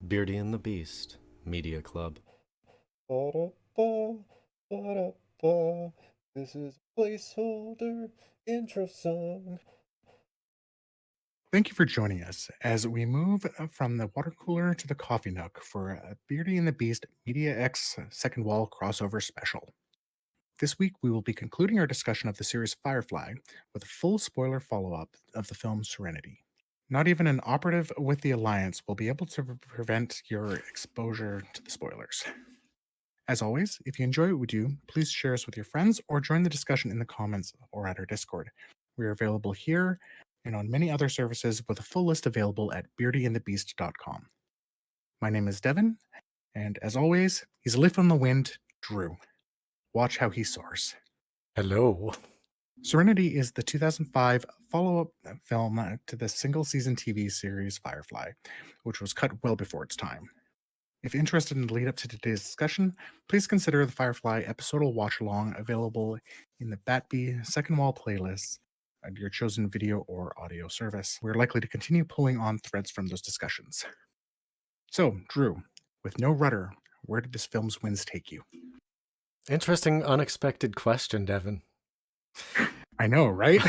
Beardy and the Beast Media Club. Ba-da-ba, ba-da-ba. This is a placeholder intro song. Thank you for joining us as we move from the water cooler to the coffee nook for a Beauty and the Beast Media X Second Wall crossover special. This week, we will be concluding our discussion of the series Firefly with a full spoiler follow up of the film Serenity. Not even an operative with the Alliance will be able to prevent your exposure to the spoilers. As always, if you enjoy what we do, please share us with your friends or join the discussion in the comments or at our Discord. We are available here and on many other services with a full list available at beardyandthebeast.com. My name is Devin, and as always, he's a leaf on the wind, Drew. Watch how he soars. Hello. Serenity is the 2005 follow-up film to the single-season TV series Firefly, which was cut well before its time. If interested in the lead up to today's discussion, please consider the Firefly episodal watch-along available in the Batby Second Wall playlist at your chosen video or audio service. We're likely to continue pulling on threads from those discussions. So, Drew, with no rudder, where did this film's winds take you? Interesting, unexpected question, Devin. I know, right?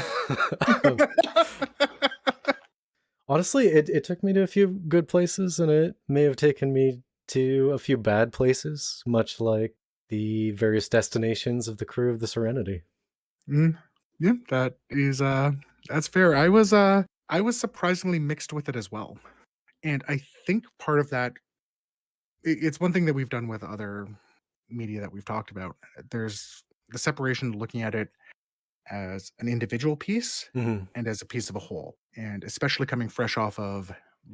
Honestly, it took me to a few good places, and it may have taken me to a few bad places, much like the various destinations of the crew of the Serenity. Yeah, that's fair. I was surprisingly mixed with it as well. And I think part of that it's one thing that we've done with other media that we've talked about. There's the separation looking at it as an individual piece Mm-hmm. and as a piece of a whole. And especially coming fresh off of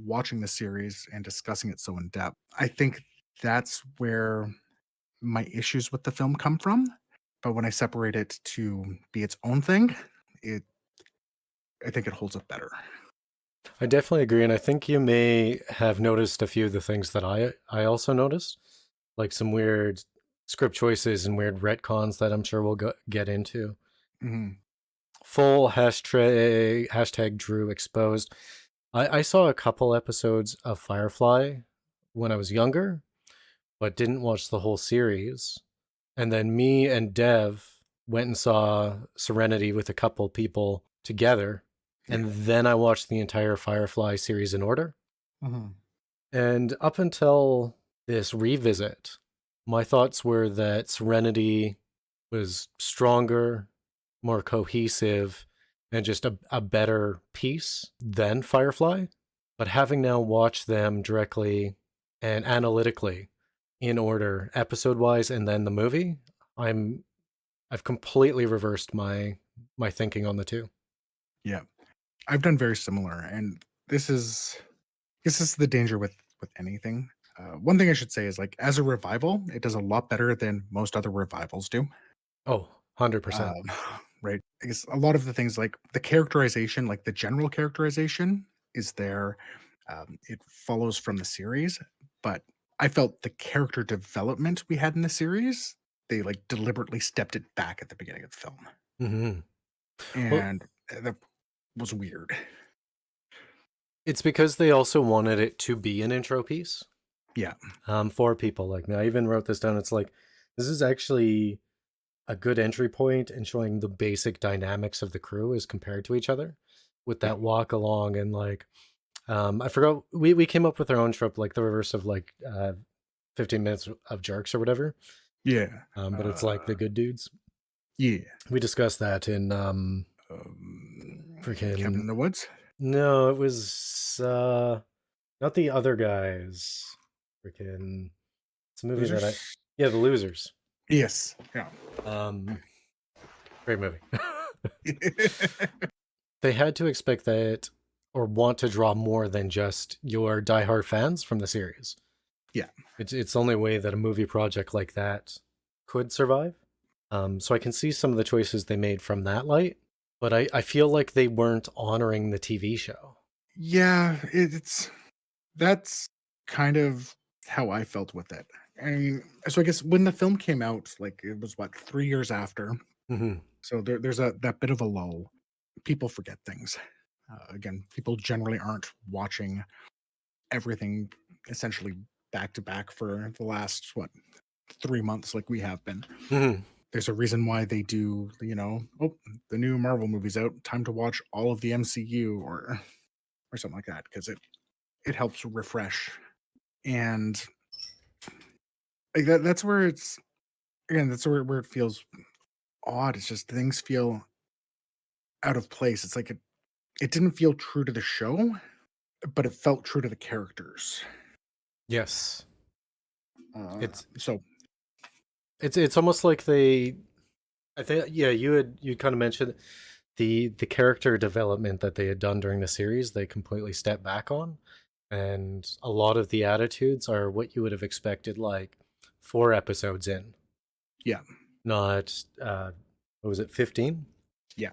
watching the series and discussing it so in depth, I think that's where my issues with the film come from. But when I separate it to be its own thing, I think it holds up better. I definitely agree, and I think you may have noticed a few of the things that I also noticed, like some weird script choices and weird retcons that I'm sure we'll get into. Mm-hmm. Full hashtag Drew exposed. I saw a couple episodes of Firefly when I was younger, but didn't watch the whole series. And then me and Dev went and saw Serenity with a couple people together. And then I watched the entire Firefly series in order. Mm-hmm. And up until this revisit, my thoughts were that Serenity was stronger, more cohesive, and just a better piece than Firefly. But having now watched them directly and analytically in order, episode wise, and then the movie, I've completely reversed my thinking on the two. Yeah, I've done very similar, and this is the danger with anything. One thing I should say is, like, as a revival, it does a lot better than most other revivals do. Oh, 100%. Right? I guess a lot of the things, like the characterization, like the general characterization, is there. It follows from the series, but I felt the character development we had in the series, they like deliberately stepped it back at the beginning of the film, Mm-hmm. Well, and that was weird. it's because they also wanted it to be an intro piece. Yeah. For people like me. I even wrote this down. It's like, this is actually a good entry point in showing the basic dynamics of the crew as compared to each other with Yeah. that walk along and like, I forgot, we came up with our own trope, like the reverse of like 15 minutes of jerks or whatever. Yeah. But it's like the good dudes. Yeah. We discussed that in Cabin in the Woods? No, it was not the other guys. Freaking, it's a movie Losers? The Losers. Yes. Yeah. Great movie. They had to expect that or want to draw more than just your diehard fans from the series. Yeah. It's the only way that a movie project like that could survive. So I can see some of the choices they made from that light, but I feel like they weren't honoring the TV show. Yeah, that's kind of how I felt with it. I mean, so I guess when the film came out, like it was what, 3 years after. Mm-hmm. So there's that bit of a lull. People forget things. Again, people generally aren't watching everything essentially back to back for the last 3 months, like we have been. Mhm. There's a reason why they do, oh, the new Marvel movie's out, time to watch all of the MCU or something like that, because it helps refresh. And like that's where it's again, that's where it feels odd. It's just things feel out of place. It's like it didn't feel true to the show, but it felt true to the characters. Yes. Uh, It's so it's almost like I think you kind of mentioned the character development that they had done during the series, they completely stepped back on. And a lot of the attitudes are what you would have expected like 4 episodes in. yeah, Not what was it, 15? yeah,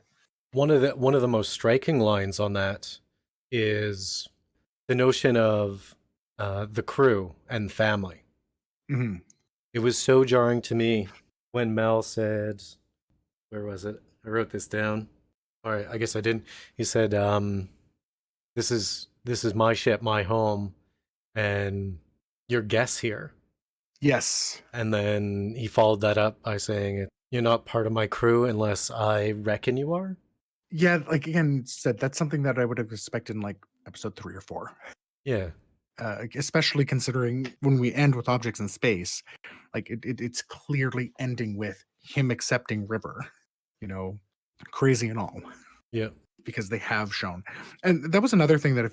One of the most striking lines on that is the notion of the crew and family. hmm It was so jarring to me when Mel said, where was it? I wrote this down. All right, I guess I didn't. He said, this is my ship, my home, and your guests here." yes, And then he followed that up by saying, "You're not part of my crew unless I reckon you are." yeah. Like again, said that's something that I would have expected in like episode 3 or 4. Yeah, Especially considering when we end with objects in space, like it's clearly ending with him accepting River, you know, crazy and all, yeah, because they have shown, and that was another thing that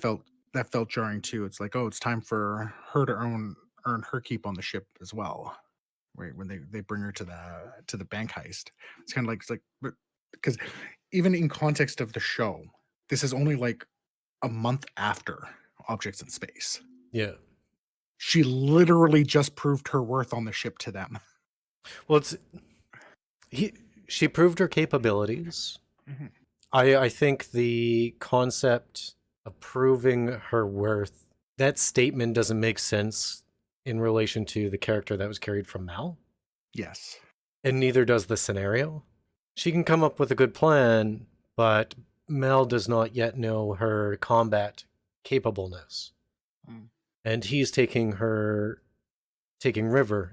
felt jarring too. It's like, oh, it's time for her to earn her keep on the ship as well, right? When they bring her to the bank heist, it's kind of like because even in context of the show, this is only like a month after Objects in Space. yeah. She literally just proved her worth on the ship to them. Well, he she proved her capabilities. Mhm. I think the concept of proving her worth, that statement doesn't make sense in relation to the character that was carried from Mal, Yes. and neither does the scenario. She can come up with a good plan, but Mel does not yet know her combat capableness. Mm. And he's taking River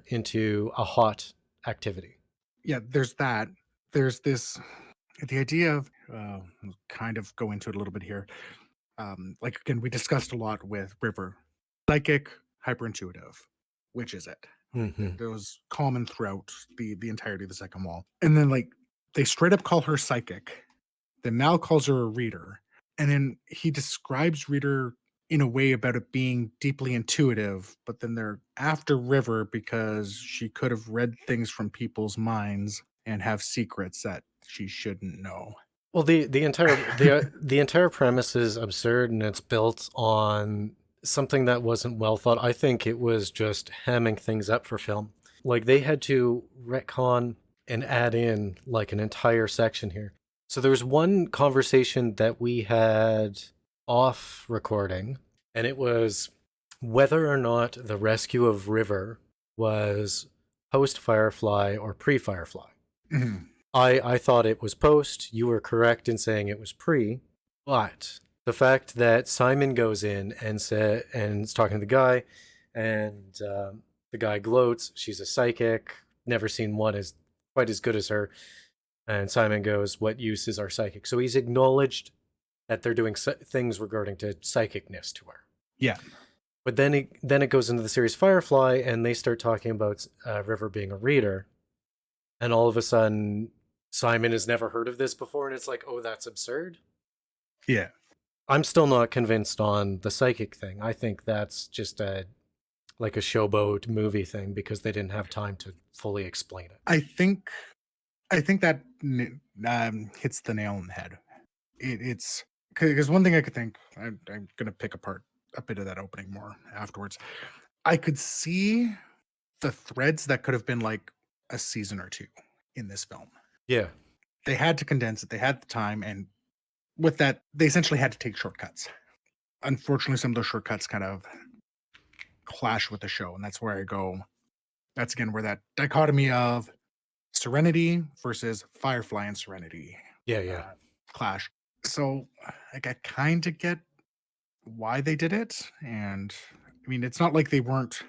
into a hot activity. Yeah, there's that. There's this the idea of I'll kind of go into it a little bit here. Like again, we discussed a lot with River. Psychic, hyperintuitive. Which is it? Mm-hmm. It was common throughout the entirety of the second wall. And then like they straight up call her psychic. Then Mal calls her a reader. And then he describes reader in a way about it being deeply intuitive, but then they're after River because she could have read things from people's minds and have secrets that she shouldn't know. Well, the entire premise is absurd, and it's built on something that wasn't well thought. I think it was just hamming things up for film. Like they had to retcon and add in like an entire section here. So there was one conversation that we had off recording, and it was whether or not the rescue of River was post Firefly or pre Firefly. Mhm. I thought it was post. You were correct in saying it was pre. But the fact that Simon goes in and is talking to the guy, and the guy gloats, she's a psychic, never seen one as quite as good as her. And Simon goes, "What use is our psychic?" So he's acknowledged that they're doing things regarding to psychicness to her. Yeah. But then it goes into the series Firefly, and they start talking about River being a reader, and all of a sudden Simon has never heard of this before, and it's like, oh, that's absurd. Yeah. I'm still not convinced on the psychic thing. I think that's just a showboat movie thing because they didn't have time to fully explain it. I think that hits the nail on the head. It's because one thing I could think, I'm gonna pick apart a bit of that opening more afterwards. I could see the threads that could have been like a season or two in this film. Yeah. They had to condense it. They had the time, and with that, they essentially had to take shortcuts. Unfortunately, some of those shortcuts kind of clash with the show, and that's where I go. That's again where that dichotomy of Serenity versus Firefly and Serenity Yeah. clash. So, like, I kind of get why they did it, and I mean, it's not like they weren't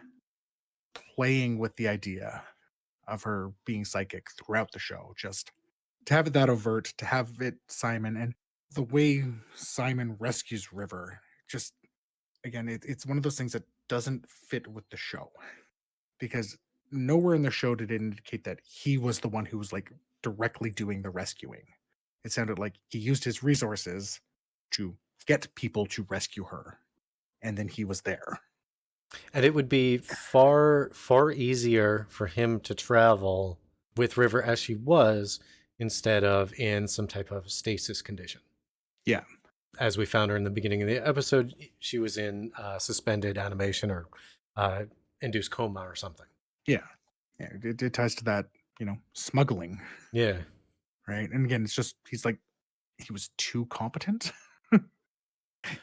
playing with the idea of her being psychic throughout the show. Just to have it that overt, to have it Simon, and the way Simon rescues River, just again, it's one of those things that doesn't fit with the show because nowhere in the show did it indicate that he was the one who was like directly doing the rescuing. It sounded like he used his resources to get people to rescue her, and then he was there. And it would be far, far easier for him to travel with River as she was instead of in some type of stasis condition. Yeah. As we found her in the beginning of the episode, she was in suspended animation or induced coma or something. Yeah. Yeah. It ties to that, smuggling. Yeah. Right. And again, it's just, he's like, he was too competent.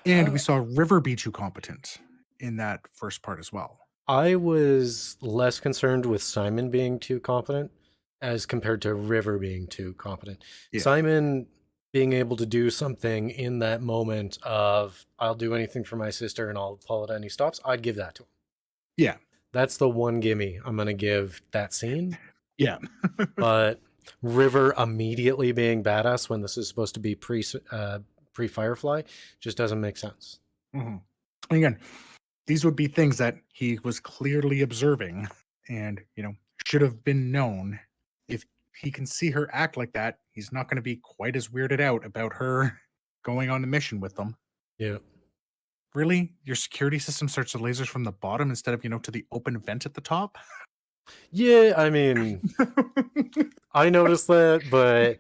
And we saw River be too competent in that first part as well. I was less concerned with Simon being too competent as compared to River being too competent. Yeah. Simon being able to do something in that moment of, I'll do anything for my sister and I'll follow it any stops, I'd give that to him. Yeah. That's the one gimme I'm going to give that scene. Yeah. But River immediately being badass when this is supposed to be pre-Firefly just doesn't make sense. Mm-hmm. Again, these would be things that he was clearly observing and, should have been known. If he can see her act like that, he's not going to be quite as weirded out about her going on the mission with them. Yeah. Really? Your security system starts the lasers from the bottom instead of, to the open vent at the top? Yeah, I mean, I noticed that, but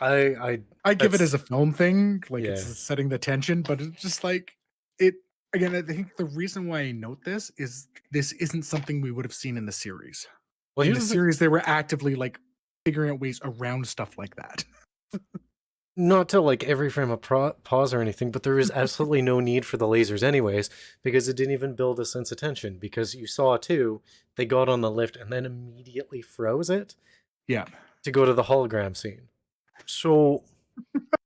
I give it as a film thing, like Yeah. it's setting the tension, but it's just like it again. I think the reason why I note this is this isn't something we would have seen in the series. Well, In the here's the series, they were actively like figuring out ways around stuff like that. not to like every frame of pause or anything, but there is absolutely no need for the lasers anyways, because it didn't even build a sense of tension, because you saw too, they got on the lift and then immediately froze it Yeah. to go to the hologram scene. So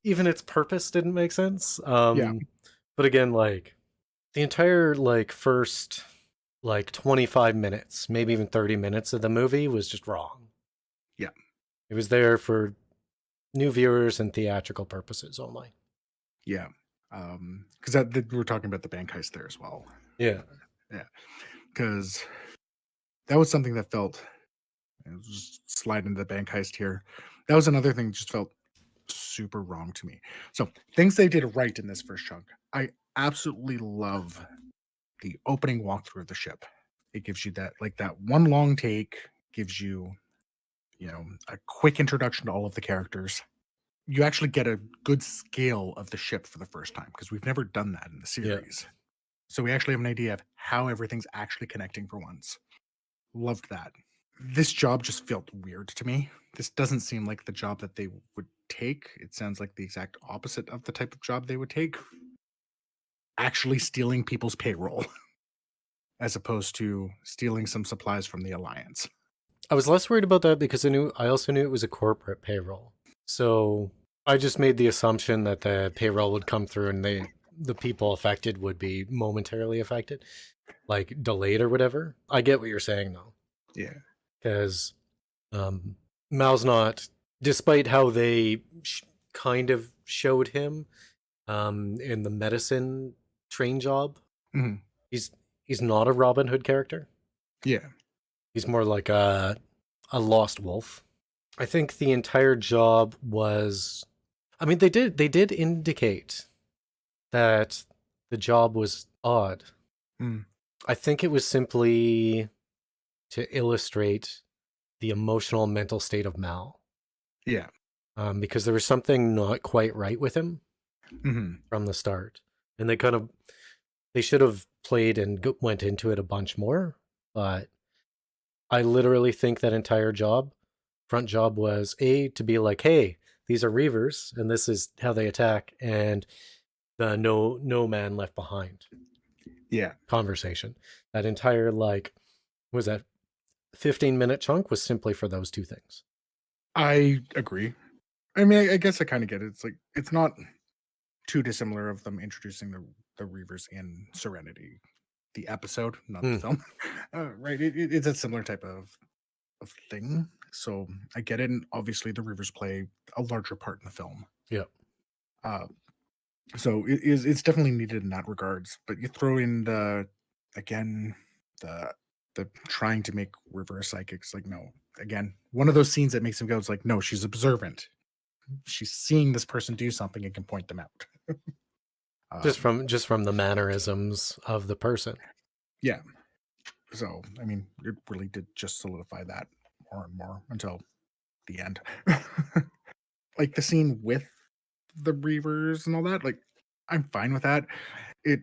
even its purpose didn't make sense. Yeah. But again, like the entire like first like 25 minutes, maybe even 30 minutes of the movie was just wrong. Yeah. It was there for new viewers and theatrical purposes only. Yeah. Because we're talking about the bank heist there as well. Yeah. Yeah. Because that was something that felt, just slide into the bank heist here. That was another thing that just felt super wrong to me. So things they did right in this first chunk. I absolutely love the opening walkthrough of the ship. It gives you that one long take, gives you, a quick introduction to all of the characters. You actually get a good scale of the ship for the first time because we've never done that in the series. Yeah. So we actually have an idea of how everything's actually connecting for once. Loved that. This job just felt weird to me. This doesn't seem like the job that they would take. It sounds like the exact opposite of the type of job they would take. Actually stealing people's payroll as opposed to stealing some supplies from the Alliance. I was less worried about that because I also knew it was a corporate payroll. So I just made the assumption that the payroll would come through and the people affected would be momentarily affected, like delayed or whatever. I get what you're saying though. Yeah. Because Mal's not, despite how they kind of showed him in the medicine train job, he's not a Robin Hood character. Yeah. He's more like a lost wolf. I think the entire job was, I mean, they did indicate that the job was odd. I think it was simply to illustrate the emotional and mental state of Mal. Yeah. Because there was something not quite right with him from the start. And they should have played and went into it a bunch more. But I literally think that entire front job was to be like, hey, these are Reavers and this is how they attack, and the no man left behind. Yeah. Conversation. That entire was that 15-minute chunk was simply for those two things. I agree. I mean, I guess I kind of get it. It's like, it's not too dissimilar of them introducing the Reavers in Serenity. the episode, not the Hmm. film. Right? It's a similar type of thing. So I get it, and obviously the Reavers play a larger part in the film. Yeah. Uh, so it's definitely needed in that regards. But you throw in again the the trying to make River a psychic. It's like, no, again, one of those scenes that makes him go, it's like, no, she's observant. She's seeing this person do something and can point them out. Just from the mannerisms of the person. Yeah. So I mean, it really did just solidify that more and more until the end. Like the scene with the Reavers and all that, like I'm fine with that. It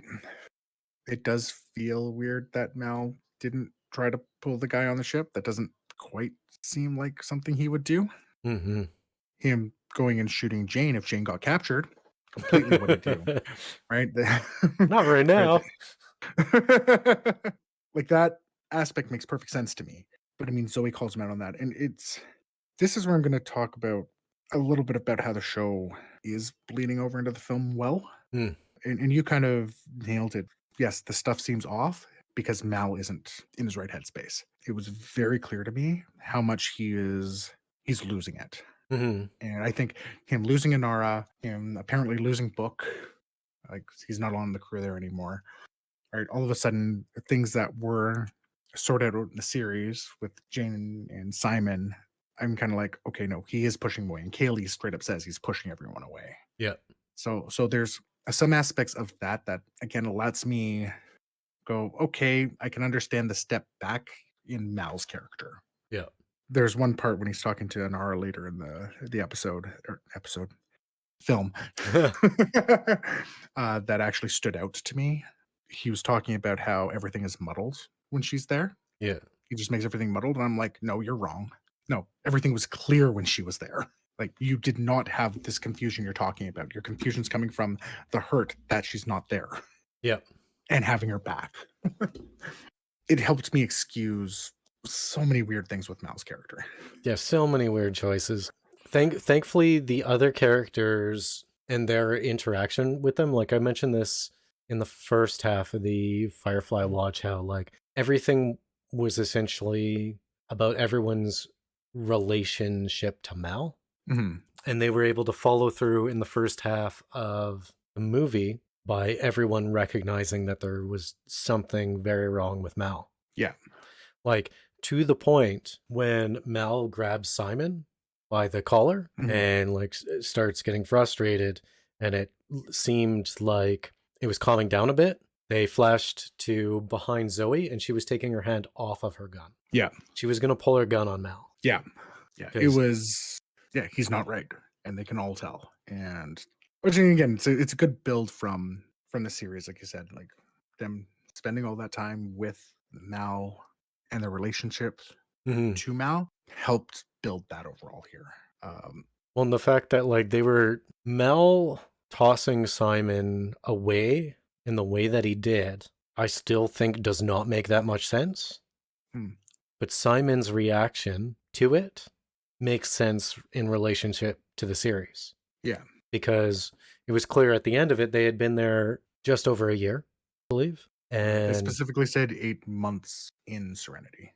it does feel weird that Mal didn't try to pull the guy on the ship. That doesn't quite seem like something he would do. Mm-hmm. Him going and shooting Jane if Jane got captured, completely what to do, right? Not right now. Like that aspect makes perfect sense to me. But I mean, Zoe calls him out on that, and this is where I'm going to talk about a little bit about how the show is bleeding over into the film well. Hmm. And you kind of nailed it. Yes, the stuff seems off because Mal isn't in his right headspace. It was very clear to me how much he's losing it. Mm-hmm. And I think him losing Inara, him apparently losing Book, like he's not on the crew there anymore. Right, all of a sudden, things that were sorted out in the series with Jane and Simon, I'm kind of like, okay, no, he is pushing away, and Kaylee straight up says he's pushing everyone away. Yeah. So there's some aspects of that again lets me go, okay, I can understand the step back in Mal's character. Yeah. There's one part when he's talking to Anara later in the film that actually stood out to me. He was talking about how everything is muddled when she's there. Yeah. He just makes everything muddled, and I'm like, no, you're wrong. No, everything was clear when she was there. Like, you did not have this confusion you're talking about. Your confusion's coming from the hurt that she's not there. Yeah. And having her back. It helped me excuse so many weird things with Mal's character. Yeah, so many weird choices. Thankfully, the other characters and their interaction with them, like I mentioned this in the first half of the Firefly watch, how like everything was essentially about everyone's relationship to Mal. Mm-hmm. And they were able to follow through in the first half of the movie by everyone recognizing that there was something very wrong with Mal. Yeah. Like, to the point when Mal grabs Simon by the collar and like starts getting frustrated, and it seemed like it was calming down a bit. They flashed to behind Zoey, and she was taking her hand off of her gun. Yeah. She was going to pull her gun on Mal. Yeah. Yeah. It was, yeah, he's not right. And they can all tell. And which again, it's a good build from the series, like you said, like them spending all that time with Mal and their relationship to Mal helped build that overall here. Well, and the fact that like they were Mal tossing Simon away in the way that he did, I still think does not make that much sense. But Simon's reaction to it makes sense in relationship to the series. Yeah. Because it was clear at the end of it, they had been there just over a year, I believe. And they specifically said 8 months in Serenity.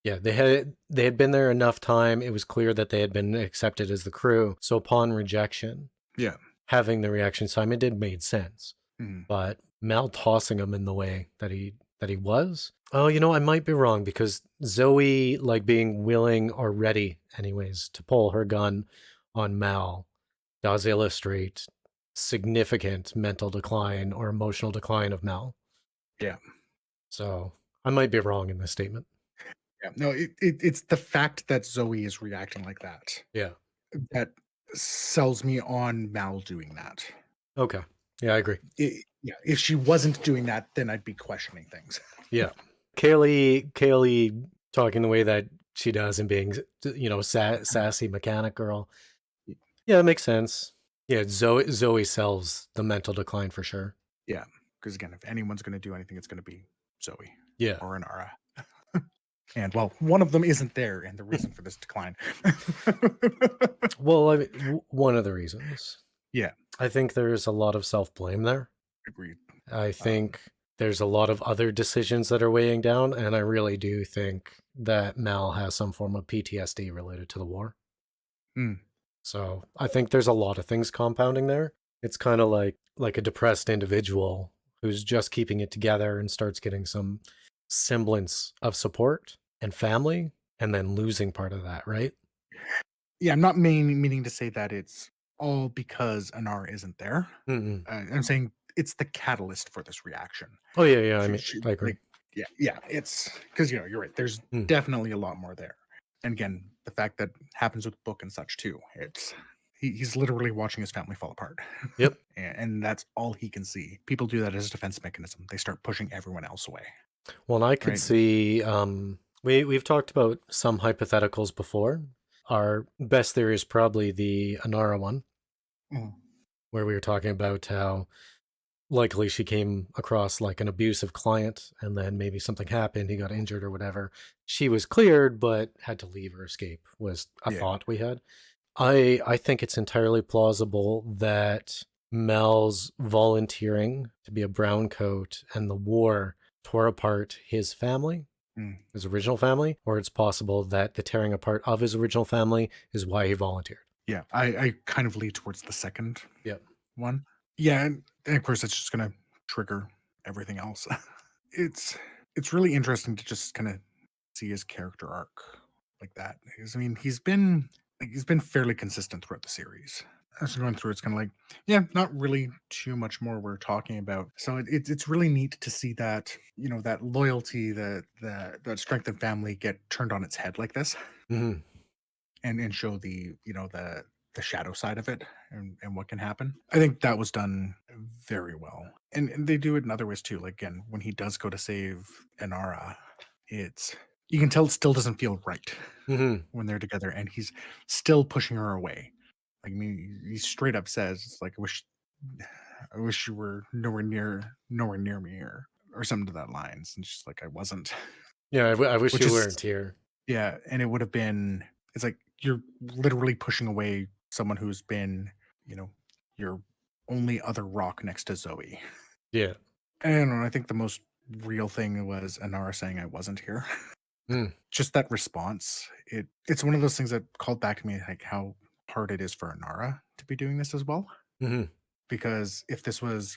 Yeah, they had been there enough time. It was clear that they had been accepted as the crew. So upon rejection, yeah, having the reaction Simon did made sense. But Mal tossing him in the way that he was. Oh, you know, I might be wrong, because Zoey, like being willing or ready anyways to pull her gun on Mal does illustrate significant mental decline or emotional decline of Mal. Yeah. So I might be wrong in this statement. Yeah. No, it's the fact that Zoey is reacting like that. Yeah. That sells me on Mal doing that. Okay. Yeah, I agree. Yeah. If she wasn't doing that, then I'd be questioning things. Yeah. Kaylee talking the way that she does and being, you know, sassy mechanic girl. Yeah, it makes sense. Yeah, Zoey sells the mental decline for sure. Yeah, because again, if anyone's going to do anything, it's going to be Zoey. Yeah. Or Inara. And well, one of them isn't there, and the reason for this decline. Well, I mean, one of the reasons. Yeah. I think there's a lot of self-blame there. Agreed. I think there's a lot of other decisions that are weighing down, and I really do think that Mal has some form of PTSD related to the war. Mm. So I think there's a lot of things compounding there. It's kind of like a depressed individual who's just keeping it together and starts getting some semblance of support and family, and then losing part of that, right? Yeah, I'm not meaning to say that it's all because Anara isn't there. Mm-mm. I'm saying it's the catalyst for this reaction. Oh yeah, I She, mean, she I agree. like, yeah. It's because you're right. There's Mm. definitely a lot more there, and again, the fact that happens with Book and such too. He's literally watching his family fall apart. Yep. And that's all he can see. People do that as a defense mechanism. They start pushing everyone else away. Well, and I could Right. see. We've talked about some hypotheticals before. Our best theory is probably the Anara one, Mm. where we were talking about how likely she came across like an abusive client, and then maybe something happened, he got injured or whatever. She was cleared, but had to leave or escape. Was a Yeah. thought we had. I think it's entirely plausible that Mel's volunteering to be a brown coat and the war tore apart his family, Mm. his original family, or it's possible that the tearing apart of his original family is why he volunteered. Yeah, I kind of lead towards the second Yep. one. Yeah, and of course it's just gonna trigger everything else. it's it's really interesting to just kind of see his character arc like that. Because, I mean, he's been fairly consistent throughout the series. As we're going through, it's kind of like, yeah, not really too much more we're talking about. So it's really neat to see that, that loyalty, that strength of family get turned on its head like this, Mm-hmm. and show the shadow side of it, and what can happen. I think that was done very well. And they do it in other ways too. Like, again, when he does go to save Inara, you can tell it still doesn't feel right Mm-hmm. when they're together, and he's still pushing her away. Like, I mean, he straight up says, it's like, I wish you were nowhere near me, or something to that lines. And she's like, I wasn't. Yeah, I wish Which you is, weren't here. yeah, and it would have been, it's like you're literally pushing away someone who's been, your only other rock next to Zoey. Yeah. And I think the most real thing was Anara saying I wasn't here. Mm. Just that response. It's one of those things that called back to me, like, how hard it is for Anara to be doing this as well. Mm-hmm. Because if this was,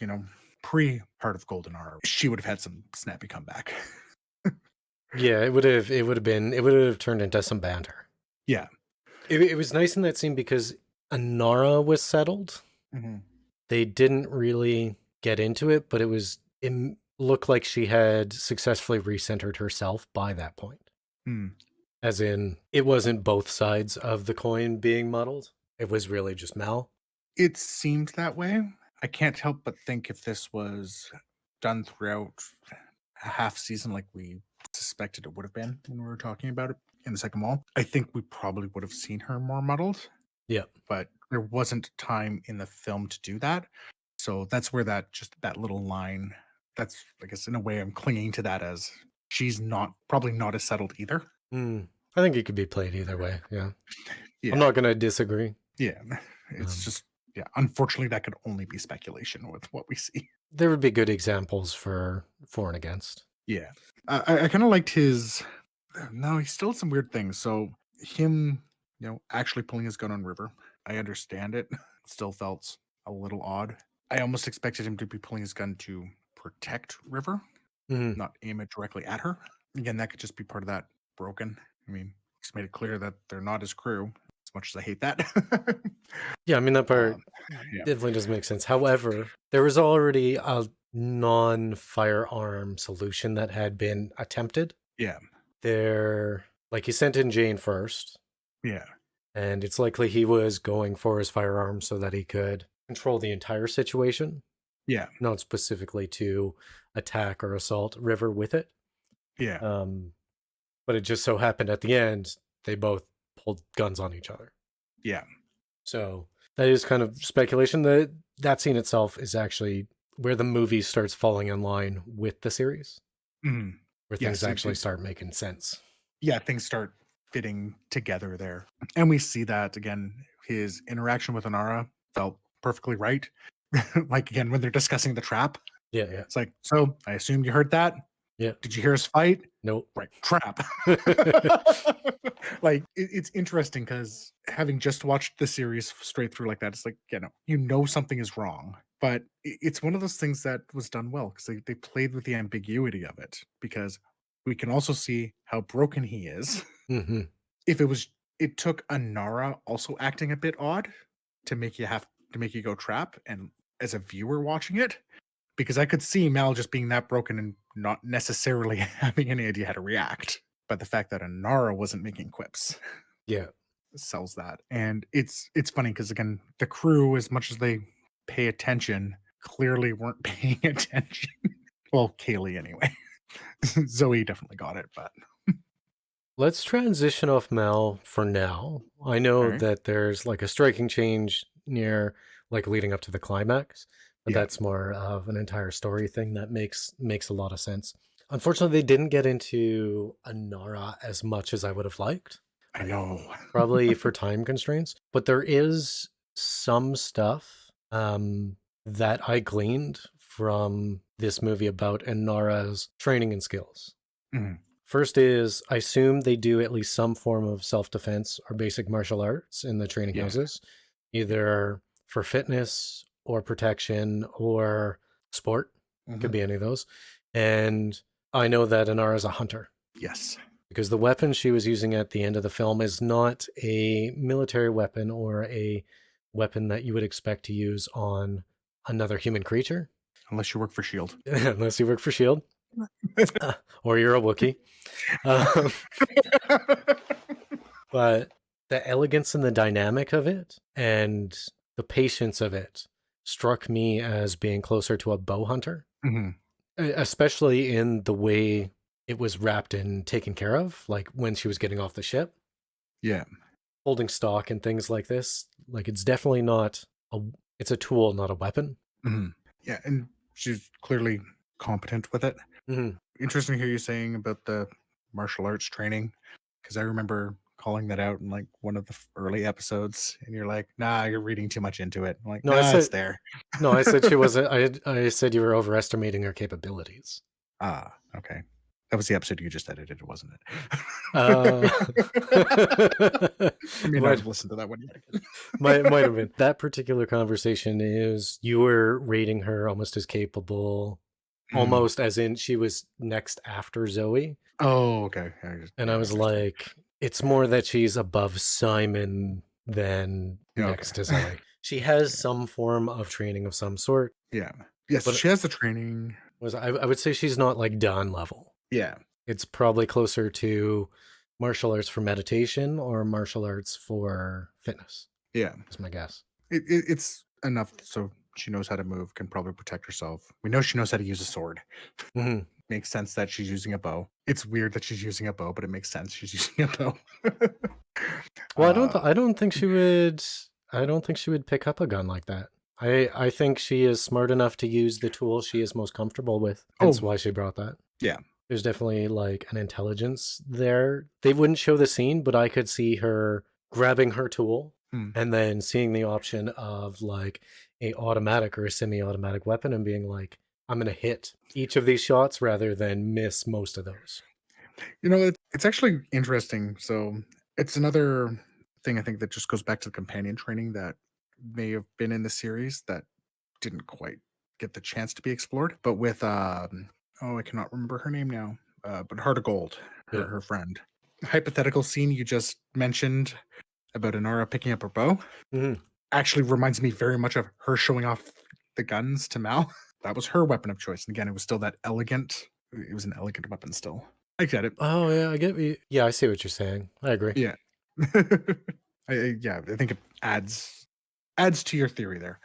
pre Heart of Golden Hour, she would have had some snappy comeback. Yeah, it would have turned into some banter. Yeah. It was nice in that scene because Anara was settled. Mm-hmm. They didn't really get into it, but it looked like she had successfully recentered herself by that point. Mm. As in, it wasn't both sides of the coin being muddled. It was really just Mal. It seemed that way. I can't help but think if this was done throughout a half season like we suspected it would have been when we were talking about it in the second wall, I think we probably would have seen her more muddled. Yep. But there wasn't time in the film to do that. So that's where that little line, that's, I guess, in a way I'm clinging to that as she's probably not as settled either. I think it could be played either way. Yeah. Yeah. I'm not going to disagree. Yeah. It's just, yeah, unfortunately that could only be speculation with what we see. There would be good examples for and against. Yeah. I kind of liked his, no, he still had some weird things. So him, actually pulling his gun on River, I understand it. Still felt a little odd. I almost expected him to be pulling his gun to protect River, not aim it directly at her. Again, that could just be part of that broken. I mean, he's made it clear that they're not his crew, as much as I hate that. Yeah, I mean, that part definitely doesn't make sense. However, there was already a non-firearm solution that had been attempted. Yeah. Like, he sent in Jane first. Yeah. And it's likely he was going for his firearm so that he could control the entire situation. Yeah. Not specifically to attack or assault River with it. Yeah. But it just so happened at the end, they both pulled guns on each other. Yeah. So that is kind of speculation. That scene itself is actually where the movie starts falling in line with the series. Mm-hmm. Where things actually start making sense. Yeah, things start fitting together there. And we see that, again, his interaction with Anara felt perfectly right. Like, again, when they're discussing the trap, Yeah, yeah. It's like, so I assume you heard that. Yeah. Did you hear us fight? Nope. Right, trap. Like it's interesting because having just watched the series straight through like that, it's like, you know something is wrong. But it's one of those things that was done well because they played with the ambiguity of it, because we can also see how broken he is. Hmm. If it took Anara also acting a bit odd to make you go trap, and as a viewer watching it, because I could see Mal just being that broken and not necessarily having any idea how to react. But the fact that Anara wasn't making quips Yeah. sells that. And it's funny because, again, the crew, as much as they pay attention, clearly weren't paying attention. Well, Kaylee anyway. Zoe definitely got it, but Let's transition off Mal for now. I know Alright. that there's like a striking change near like leading up to the climax, but Yeah. that's more of an entire story thing that makes a lot of sense. Unfortunately, they didn't get into Anara as much as I would have liked, I know. probably for time constraints, but there is some stuff that I gleaned from this movie about Anara's training and skills. Mhm. First is, I assume they do at least some form of self-defense or basic martial arts in the training Yeah. houses, either for fitness or protection or sport. Could Mhm. be any of those. And I know that Anara is a hunter Yes. because the weapon she was using at the end of the film is not a military weapon or a weapon that you would expect to use on another human creature, Unless you work for Shield. unless you work for Shield or you're a Wookiee. Um, but the elegance and the dynamic of it and the patience of it struck me as being closer to a bow hunter, Mhm. especially in the way it was wrapped and taken care of, like when she was getting off the ship, Yeah. holding stock and things like this. Like it's definitely not it's a tool, not a weapon. Mhm. Yeah, and she's clearly competent with it. Mm-hmm. Interesting to hear you saying about the martial arts training, because I remember calling that out in like one of the early episodes, and you're like, "Nah, you're reading too much into it." I'm like, No, I "Nah, it's said there." no, I said she wasn't. I said you were overestimating her capabilities. Ah, okay. That was the episode you just edited, wasn't Uh, it? I may not might have listened to that one yet again. might have been. That particular conversation is you were rating her almost as capable, almost as in she was next after Zoe. Oh, okay. And Yeah, I I was understand. like, it's more that she's above Simon than Yeah, next to okay. Zoe. She has Yeah. some form of training of some sort, Yeah. Yes, but she has the training. I would say she's not like done level. Yeah. It's probably closer to martial arts for meditation or martial arts for fitness. Yeah. That's my guess. It's enough so she knows how to move, can probably protect herself. We know she knows how to use a sword. Hmm. Makes sense that she's using a bow. It's weird that she's using a bow, but it makes sense she's using a bow. Well, uh, I don't think she would. I don't think she would pick up a gun like that. I think she is smart enough to use the tool she is most comfortable with. Hence oh, why she brought that. yeah. There's definitely like an intelligence there. They wouldn't show the scene, but I could see her grabbing her tool Hmm. and then seeing the option of like a automatic or a semi-automatic weapon and being like, I'm gonna hit each of these shots rather than miss most of those. You know, it's actually interesting. So it's another thing I think that just goes back to the companion training that may have been in the series that didn't quite get the chance to be explored. But with oh, I cannot remember her name now. But Heart of Gold, Yeah. her friend. Hypothetical scene you just mentioned about Inara picking up her bow Hmm. actually reminds me very much of her showing off the guns to Mal. That was her weapon of choice. And again, it was still that elegant. It was an elegant weapon still. I get it. Oh yeah, I get you. Yeah, I see what you're saying. I agree. Yeah. I think it adds to your theory there.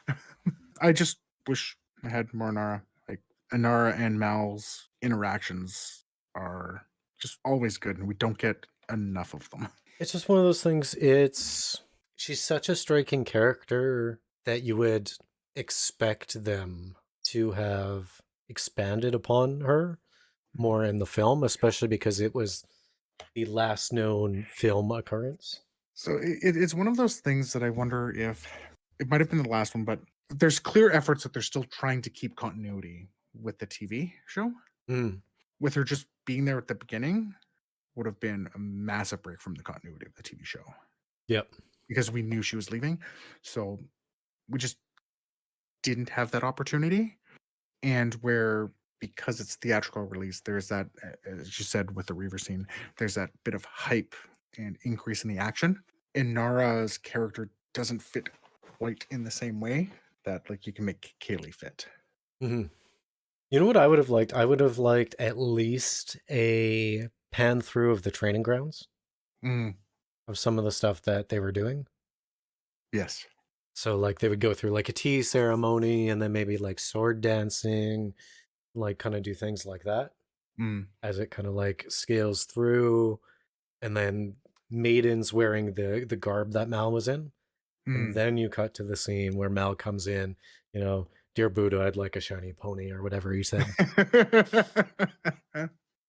I just wish I had more Inara. Like Inara and Mal's interactions are just always good, and we don't get enough of them. It's just one of those things. She's such a striking character that you would expect them to have expanded upon her more in the film, especially because it was the last known film occurrence. So it's one of those things that I wonder if it might have been the last one, but there's clear efforts that they're still trying to keep continuity with the TV show. Mm. With her just being there at the beginning would have been a massive break from the continuity of the TV show Yep. because we knew she was leaving. So we just didn't have that opportunity. And where, because it's theatrical release, there's that, as you said, with the Reaver scene, there's that bit of hype and increase in the action. And Nara's character doesn't fit quite in the same way that like you can make Kaylee fit. Hmm. You know what I would have liked? I would have liked at least a pan through of the training grounds Mm, of some of the stuff that they were doing. yes. So like they would go through like a tea ceremony and then maybe like sword dancing, like kind of do things like that Mm, as it kind of like scales through, and then maidens wearing the garb that Mal was in. And mm. then you cut to the scene where Mal comes in, you know, dear Buddha, I'd like a shiny pony or whatever he said.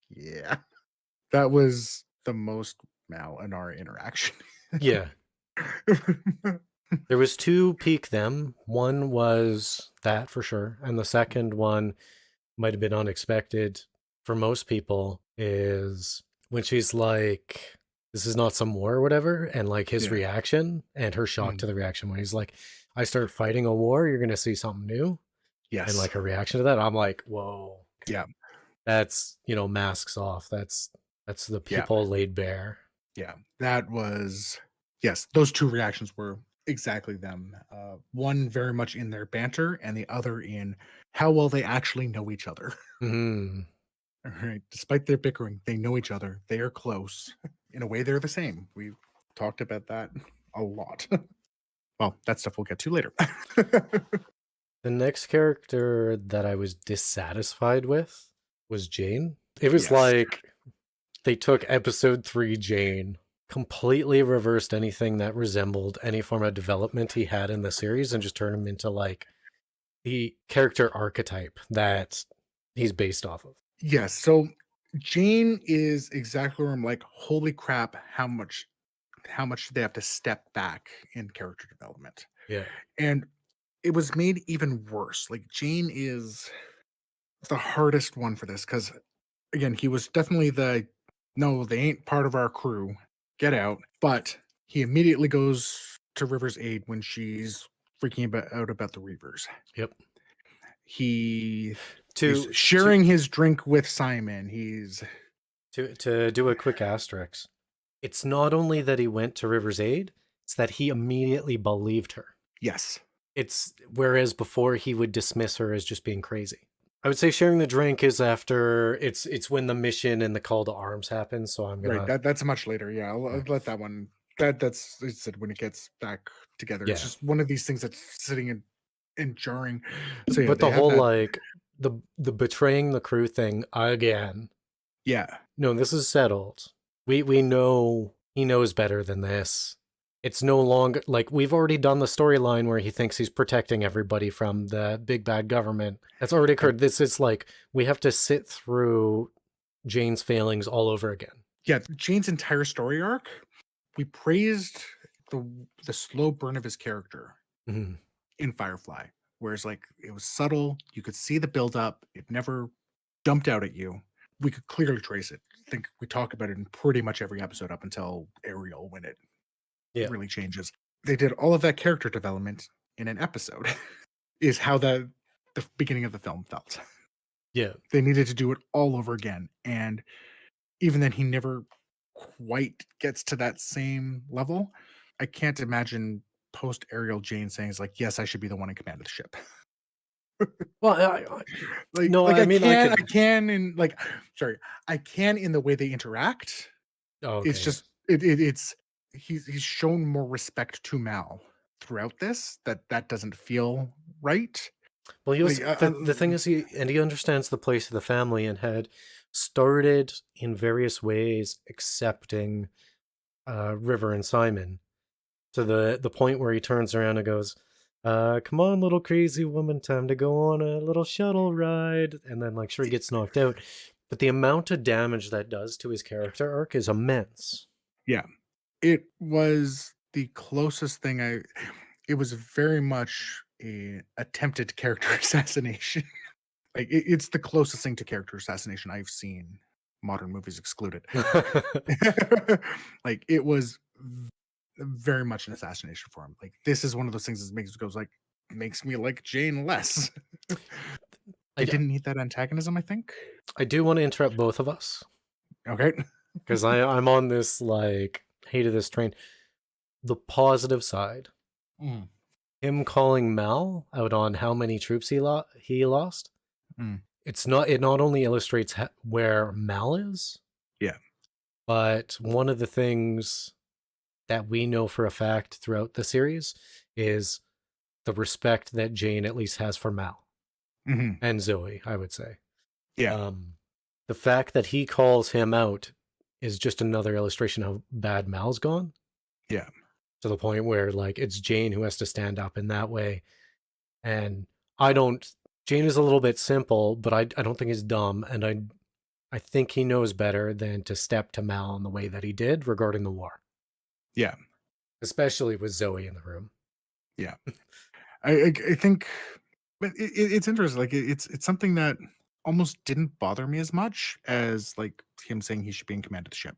Yeah. That was the most Mal and our interaction. Yeah. There was two peak them. One was that for sure. And the second one might have been unexpected for most people is when she's like, this is not some war or whatever. And like his Yeah. reaction and her shock Mm. to the reaction when he's like, I start fighting a war, you're going to see something new. Yes. And like her reaction to that, I'm like, whoa. Okay. Yeah. That's, you know, masks off. That's the Yeah. people laid bare. Yeah. That was, yes, those two reactions were exactly them. One very much in their banter and the other in how well they actually know each other. Mm-hmm. All right. Despite their bickering, they know each other. They are close. In a way, they're the same. We've talked about that a lot. Well, that stuff we'll get to later. The next character that I was dissatisfied with was Jane. It was Yes. like they took episode 3 Jane, completely reversed anything that resembled any form of development he had in the series, and just turned him into like the character archetype that he's based off of. Yes. So Jane is exactly where I'm like, holy crap, how much do they have to step back in character development? Yeah. And it was made even worse. Like Jane is the hardest one for this because again, he was definitely no, they ain't part of our crew. Get out. But he immediately goes to River's aid when she's freaking out about the Reavers. Yep. He's To sharing his drink with Simon. He's to do a quick asterisk. It's not only that he went to River's aid, it's that he immediately believed her. yes. It's whereas before he would dismiss her as just being crazy. I would say sharing the drink is after it's when the mission and the call to arms happens. So I'm gonna Right. That's much later. Yeah, I'll let that one. That's it's said when it gets back together. Yeah. It's just one of these things that's sitting and jarring. So yeah, but they the have whole that. like the betraying the crew thing again. Yeah. No, this is settled. We know he knows better than this. It's no longer like we've already done the storyline where he thinks he's protecting everybody from the big bad government. That's already occurred. This is like we have to sit through Jane's failings all over again. Yeah, Jane's entire story arc, we praised the slow burn of his character Mhm. in Firefly, whereas like it was subtle, you could see the build up, it never jumped out at you. We could clearly trace it. I think we talk about it in pretty much every episode up until Ariel when it Yeah. really changes. They did all of that character development in an episode, is how the beginning of the film felt. Yeah. They needed to do it all over again. And even then, he never quite gets to that same level. I can't imagine post Ariel Jane saying, "Is like, yes, I should be the one in command of the ship." Well, no, I mean, I can, in like, sorry, I can in the way they interact. okay. It's just, it's he's shown more respect to Mal throughout this that doesn't feel right. Well, he was, Like, the thing is, he understands the place of the family and had started in various ways accepting River and Simon to the point where he turns around and goes, come on, little crazy woman, time to go on a little shuttle ride. And then, like, sure, he gets knocked out. But the amount of damage that does to his character arc is immense. Yeah. It was the closest thing it was very much a attempted character assassination. Like it's the closest thing to character assassination I've seen, modern movies excluded. Like it was very much an assassination for him. Like this is one of those things that makes me like Jane less. I, They d- didn't need that antagonism, I think. I do want to interrupt both of us Okay. because I'm on this like hate of this train. The positive side, Mm, him calling Mal out on how many troops he lost. mm, It not only illustrates where Mal is, yeah. but one of the things that we know for a fact throughout the series is the respect that Jane at least has for Mal Hmm. and Zoey, I would say. Yeah. The fact that he calls him out is just another illustration how bad Mal's gone. Yeah. To the point where like it's Jane who has to stand up in that way. And I don't Jane is a little bit simple, but I don't think he's dumb. And I think he knows better than to step to Mal in the way that he did regarding the war. Yeah. Especially with Zoey in the room. Yeah. I think, but it's interesting. Like it's something that almost didn't bother me as much as like him saying he should be in command of the ship.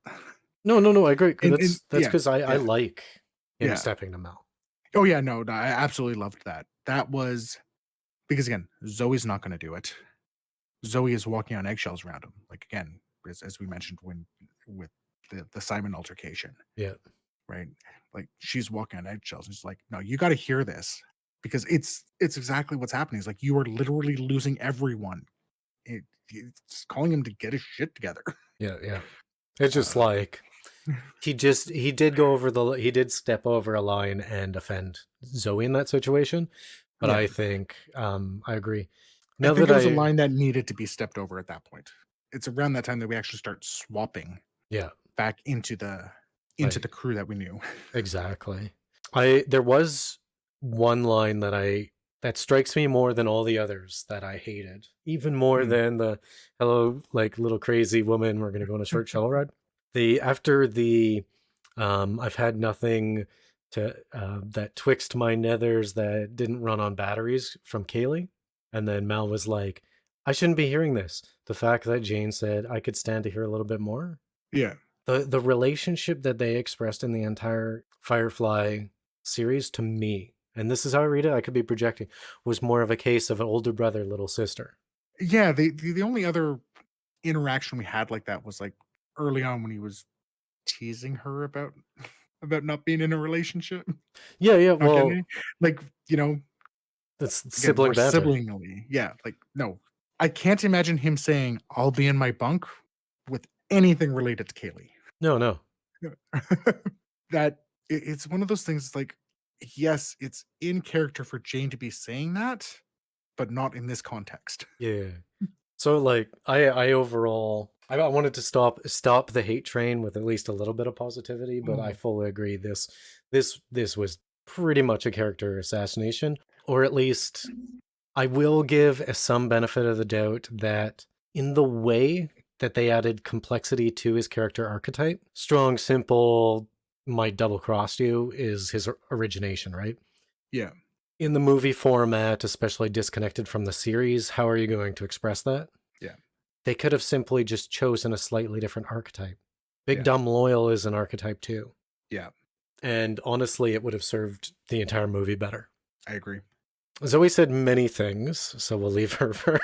No, I agree. And That's yeah, because I yeah, like him yeah. stepping to Mal. Oh yeah, no, I absolutely loved that. That was because again, Zoe's not going to do it. Zoe is walking on eggshells around him. Like again, as we mentioned when with the Simon altercation, Yeah. right? Like she's walking on eggshells, and she's like, "No, you got to hear this because it's exactly what's happening. It's like you are literally losing everyone. It's calling him to get his shit together." Yeah. It's just Uh, like he did step over a line and offend Zoe in that situation. But yeah, I think I agree. I Now think that it was a I line that needed to be stepped over at that point. It's around that time that we actually start swapping yeah, back into the like crew that we knew. exactly. There was one line that strikes me more than all the others that I hated. Even more Mm. than the hello, like little crazy woman, we're gonna go on a short shuttle ride. The after the I've had nothing to that twixt my nethers that didn't run on batteries from Kaylee. And then Mal was like, I shouldn't be hearing this. The fact that Jane said I could stand to hear a little bit more. Yeah, The relationship that they expressed in the entire Firefly series to me, and this is how I read it, I could be projecting, was more of a case of an older brother, little sister. yeah. The only other interaction we had like that was like early on when he was teasing her about not being in a relationship, Yeah, not getting well, any, like you know, that's again more sibling banter. siblingly. Yeah, like no, I can't imagine him saying I'll be in my bunk with anything related to Kaylee. No. That it's one of those things like yes, it's in character for Jane to be saying that, but not in this context. Yeah. So like I overall I wanted to stop the hate train with at least a little bit of positivity, but I Mm, fully agree this was pretty much a character assassination, or at least I will give some benefit of the doubt that in the way that they added complexity to his character archetype, strong, simple, might double cross you is his origination, right? yeah, In the movie format, especially disconnected from the series, how are you going to express that? yeah, They could have simply just chosen a slightly different archetype. Big yeah, Dumb Loyal is an archetype too. yeah. And honestly, it would have served the entire movie better. I agree. Zoe said many things, so we'll leave her for.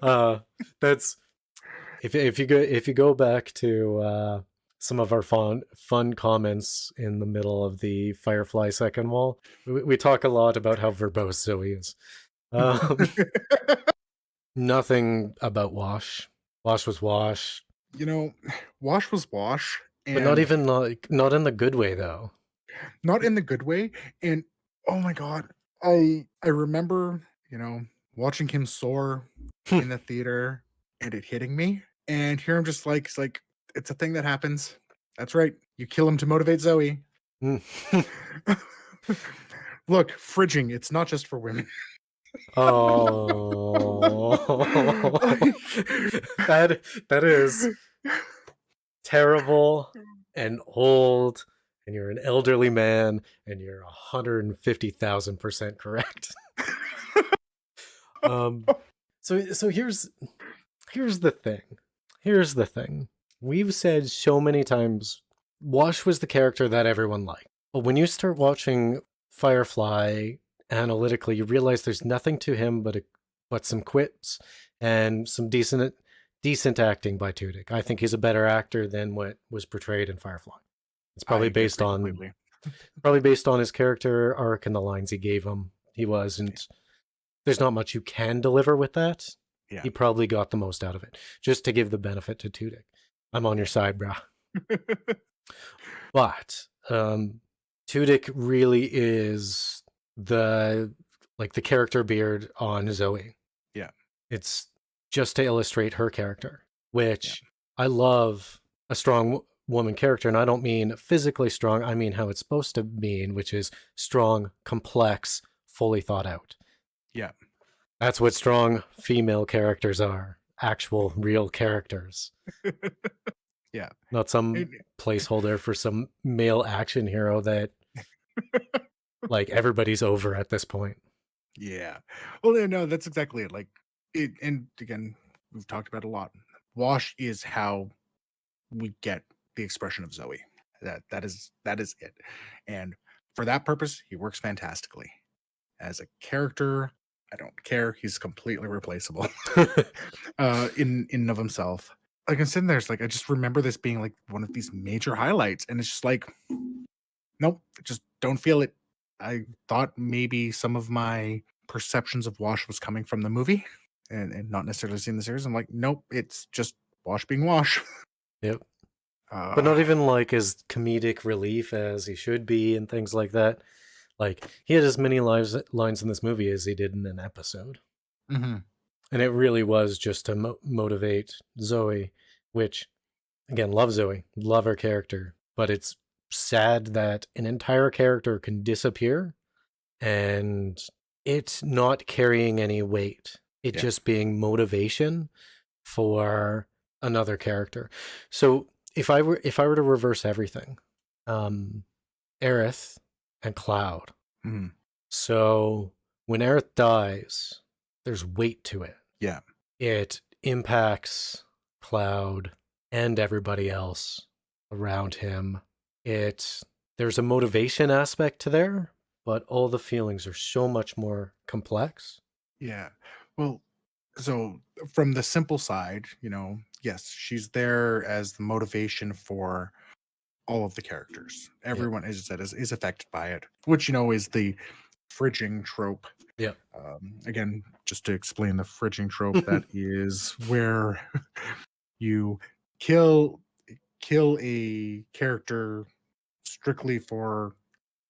uh, that's if you go back to some of our fun comments in the middle of the Firefly second wall, we talk a lot about how verbose Zoe is. Um, nothing about Wash. Wash was Wash, You know, Wash was Wash, but not and even like not in the good way though. not in the good way. And oh my god, I remember, watching him soar in the theater and it hitting me. And here I'm just like, it's a thing that happens. That's right. You kill him to motivate Zoe. Look, fridging, it's not just for women. Oh, that is terrible and old, and you're an elderly man, and you're 150,000% correct. So here's the thing. Here's the thing. We've said so many times, Wash was the character that everyone liked. But when you start watching Firefly analytically, you realize there's nothing to him but some quips and some decent acting by Tudyk. I think he's a better actor than what was portrayed in Firefly. It's probably based on completely. probably based on his character arc and the lines he gave him. He wasn't. There's not much you can deliver with that. Yeah. He probably got the most out of it. Just to give the benefit to Tudyk. I'm on your side, brah. But Tudyk really is the character beard on Zoey. Yeah. It's just to illustrate her character, which I love a strong woman character, and I don't mean physically strong, I mean how it's supposed to mean, which is strong, complex, fully thought out. Yeah. That's what strong female characters are. Actual, real characters. Yeah. Not some placeholder for some male action hero that like everybody's over at this point. Yeah. Well, no, that's exactly it. Like it, and again, we've talked about it a lot. Wash is how we get the expression of Zoey. That is it. And for that purpose, he works fantastically. As a character, I don't care. He's completely replaceable in and of himself. Like I'm sitting there, it's like I just remember this being like one of these major highlights, and it's just like, nope, just don't feel it. I thought maybe some of my perceptions of Wash was coming from the movie, and not necessarily seeing the series. I'm like, nope, it's just Wash being Wash. Yep. But not even like as comedic relief as he should be and things like that. Like he had as many lines in this movie as he did in an episode. Mm-hmm. And it really was just to motivate Zoey, which, again, love Zoey, love her character. But it's sad that an entire character can disappear and it's not carrying any weight. It just being motivation for another character. So if I were to reverse everything, Aerith and Cloud. Mm-hmm. So when Aerith dies, there's weight to it. Yeah. It impacts Cloud and everybody else around him. There's a motivation aspect to there, but all the feelings are so much more complex. Yeah. Well, so from the simple side, yes, she's there as the motivation for all of the characters. Everyone, as you said, is affected by it, which is the fridging trope. Yeah. Again, just to explain the fridging trope, that is where you kill a character strictly for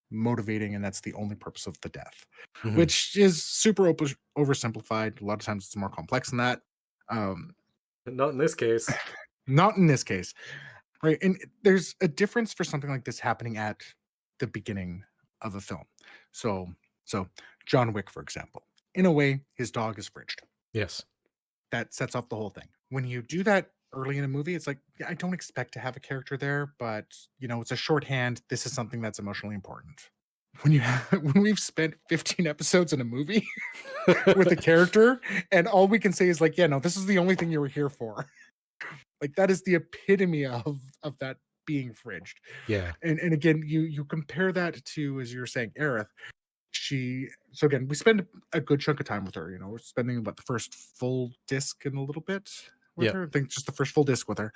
motivating, and that's the only purpose of the death, which is super oversimplified. A lot of times it's more complex than that. Not in this case. Not in this case. Right. And there's a difference for something like this happening at the beginning of a film. So John Wick, for example, in a way, his dog is fridged. Yes. That sets off the whole thing. When you do that early in a movie, it's like, I don't expect to have a character there, but it's a shorthand. This is something that's emotionally important. When we've spent 15 episodes in a movie with a character, and all we can say is like, yeah, no, this is the only thing you were here for. Like that is the epitome of that being fridged. Yeah. And again, you compare that to, as you're saying, Aerith. So again, we spend a good chunk of time with her. We're spending about the first full disc in a little bit with her. I think just the first full disc with her.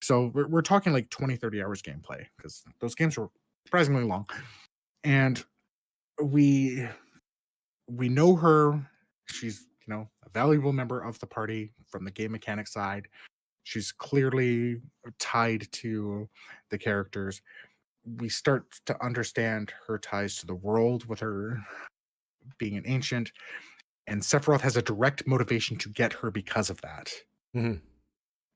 So we're talking like 20, 30 hours gameplay, because those games were surprisingly long. And we know her. She's a valuable member of the party from the game mechanic side. She's clearly tied to the characters. We start to understand her ties to the world with her being an ancient. And Sephiroth has a direct motivation to get her because of that. Mm-hmm.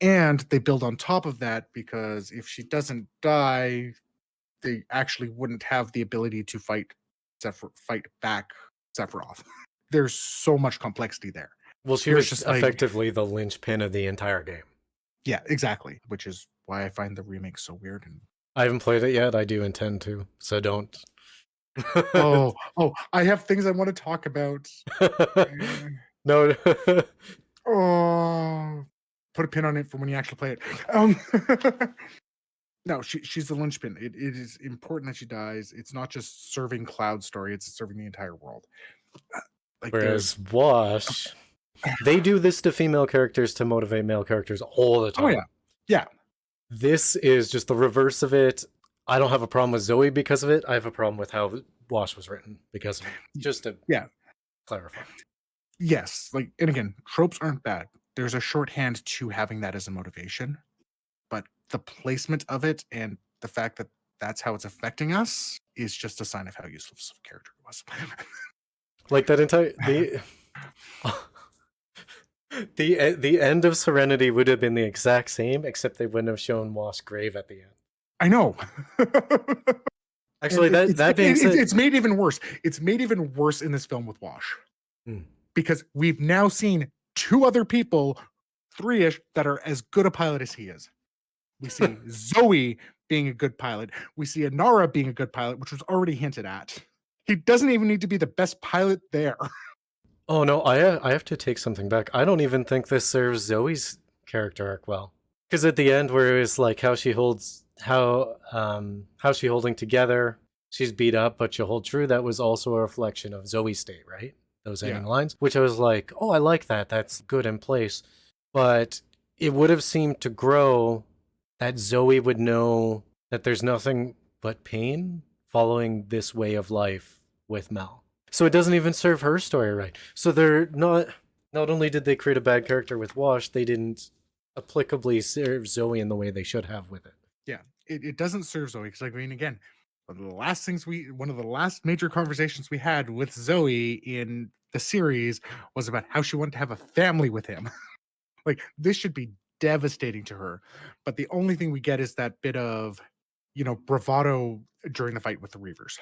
And they build on top of that, because if she doesn't die, they actually wouldn't have the ability to fight back Sephiroth. There's so much complexity there. Well, she was just effectively the linchpin of the entire game. Yeah, exactly. Which is why I find the remake so weird. And I haven't played it yet. I do intend to, so don't. oh, I have things I want to talk about. No. Oh, put a pin on it for when you actually play it. No, she's the linchpin. It is important that she dies. It's not just serving Cloud's story; it's serving the entire world. Like Whereas Wash, they do this to female characters to motivate male characters all the time. Oh yeah. This is just the reverse of it. I don't have a problem with Zoey because of it. I have a problem with how Wash was written because of it. Just to clarify. Yes, like, and again, tropes aren't bad. There's a shorthand to having that as a motivation, but the placement of it and the fact that that's how it's affecting us is just a sign of how useless of a character it was. Like that entire the end of Serenity would have been the exact same, except they wouldn't have shown Wash grave at the end. I know. Actually, that being said, it's made even worse. It's made even worse in this film with Wash. Because we've now seen two other people, three-ish, that are as good a pilot as he is. We see Zoey being a good pilot. We see Inara being a good pilot, which was already hinted at. He doesn't even need to be the best pilot there. Oh no, I have to take something back. I don't even think this serves Zoe's character arc well. Because at the end, where it was like how she holding together, she's beat up, but she'll hold true. That was also a reflection of Zoe's state, right? Those ending lines, which I was like, oh, I like that. That's good in place. But it would have seemed to grow that Zoey would know that there's nothing but pain following this way of life with Mel. So it doesn't even serve her story right. So they're not only did they create a bad character with Wash, they didn't applicably serve Zoey in the way they should have with it. Yeah, it doesn't serve Zoey because, like, I mean, again, one of the last major conversations we had with Zoey in the series was about how she wanted to have a family with him. Like, this should be devastating to her, but the only thing we get is that bit of, bravado during the fight with the Reavers.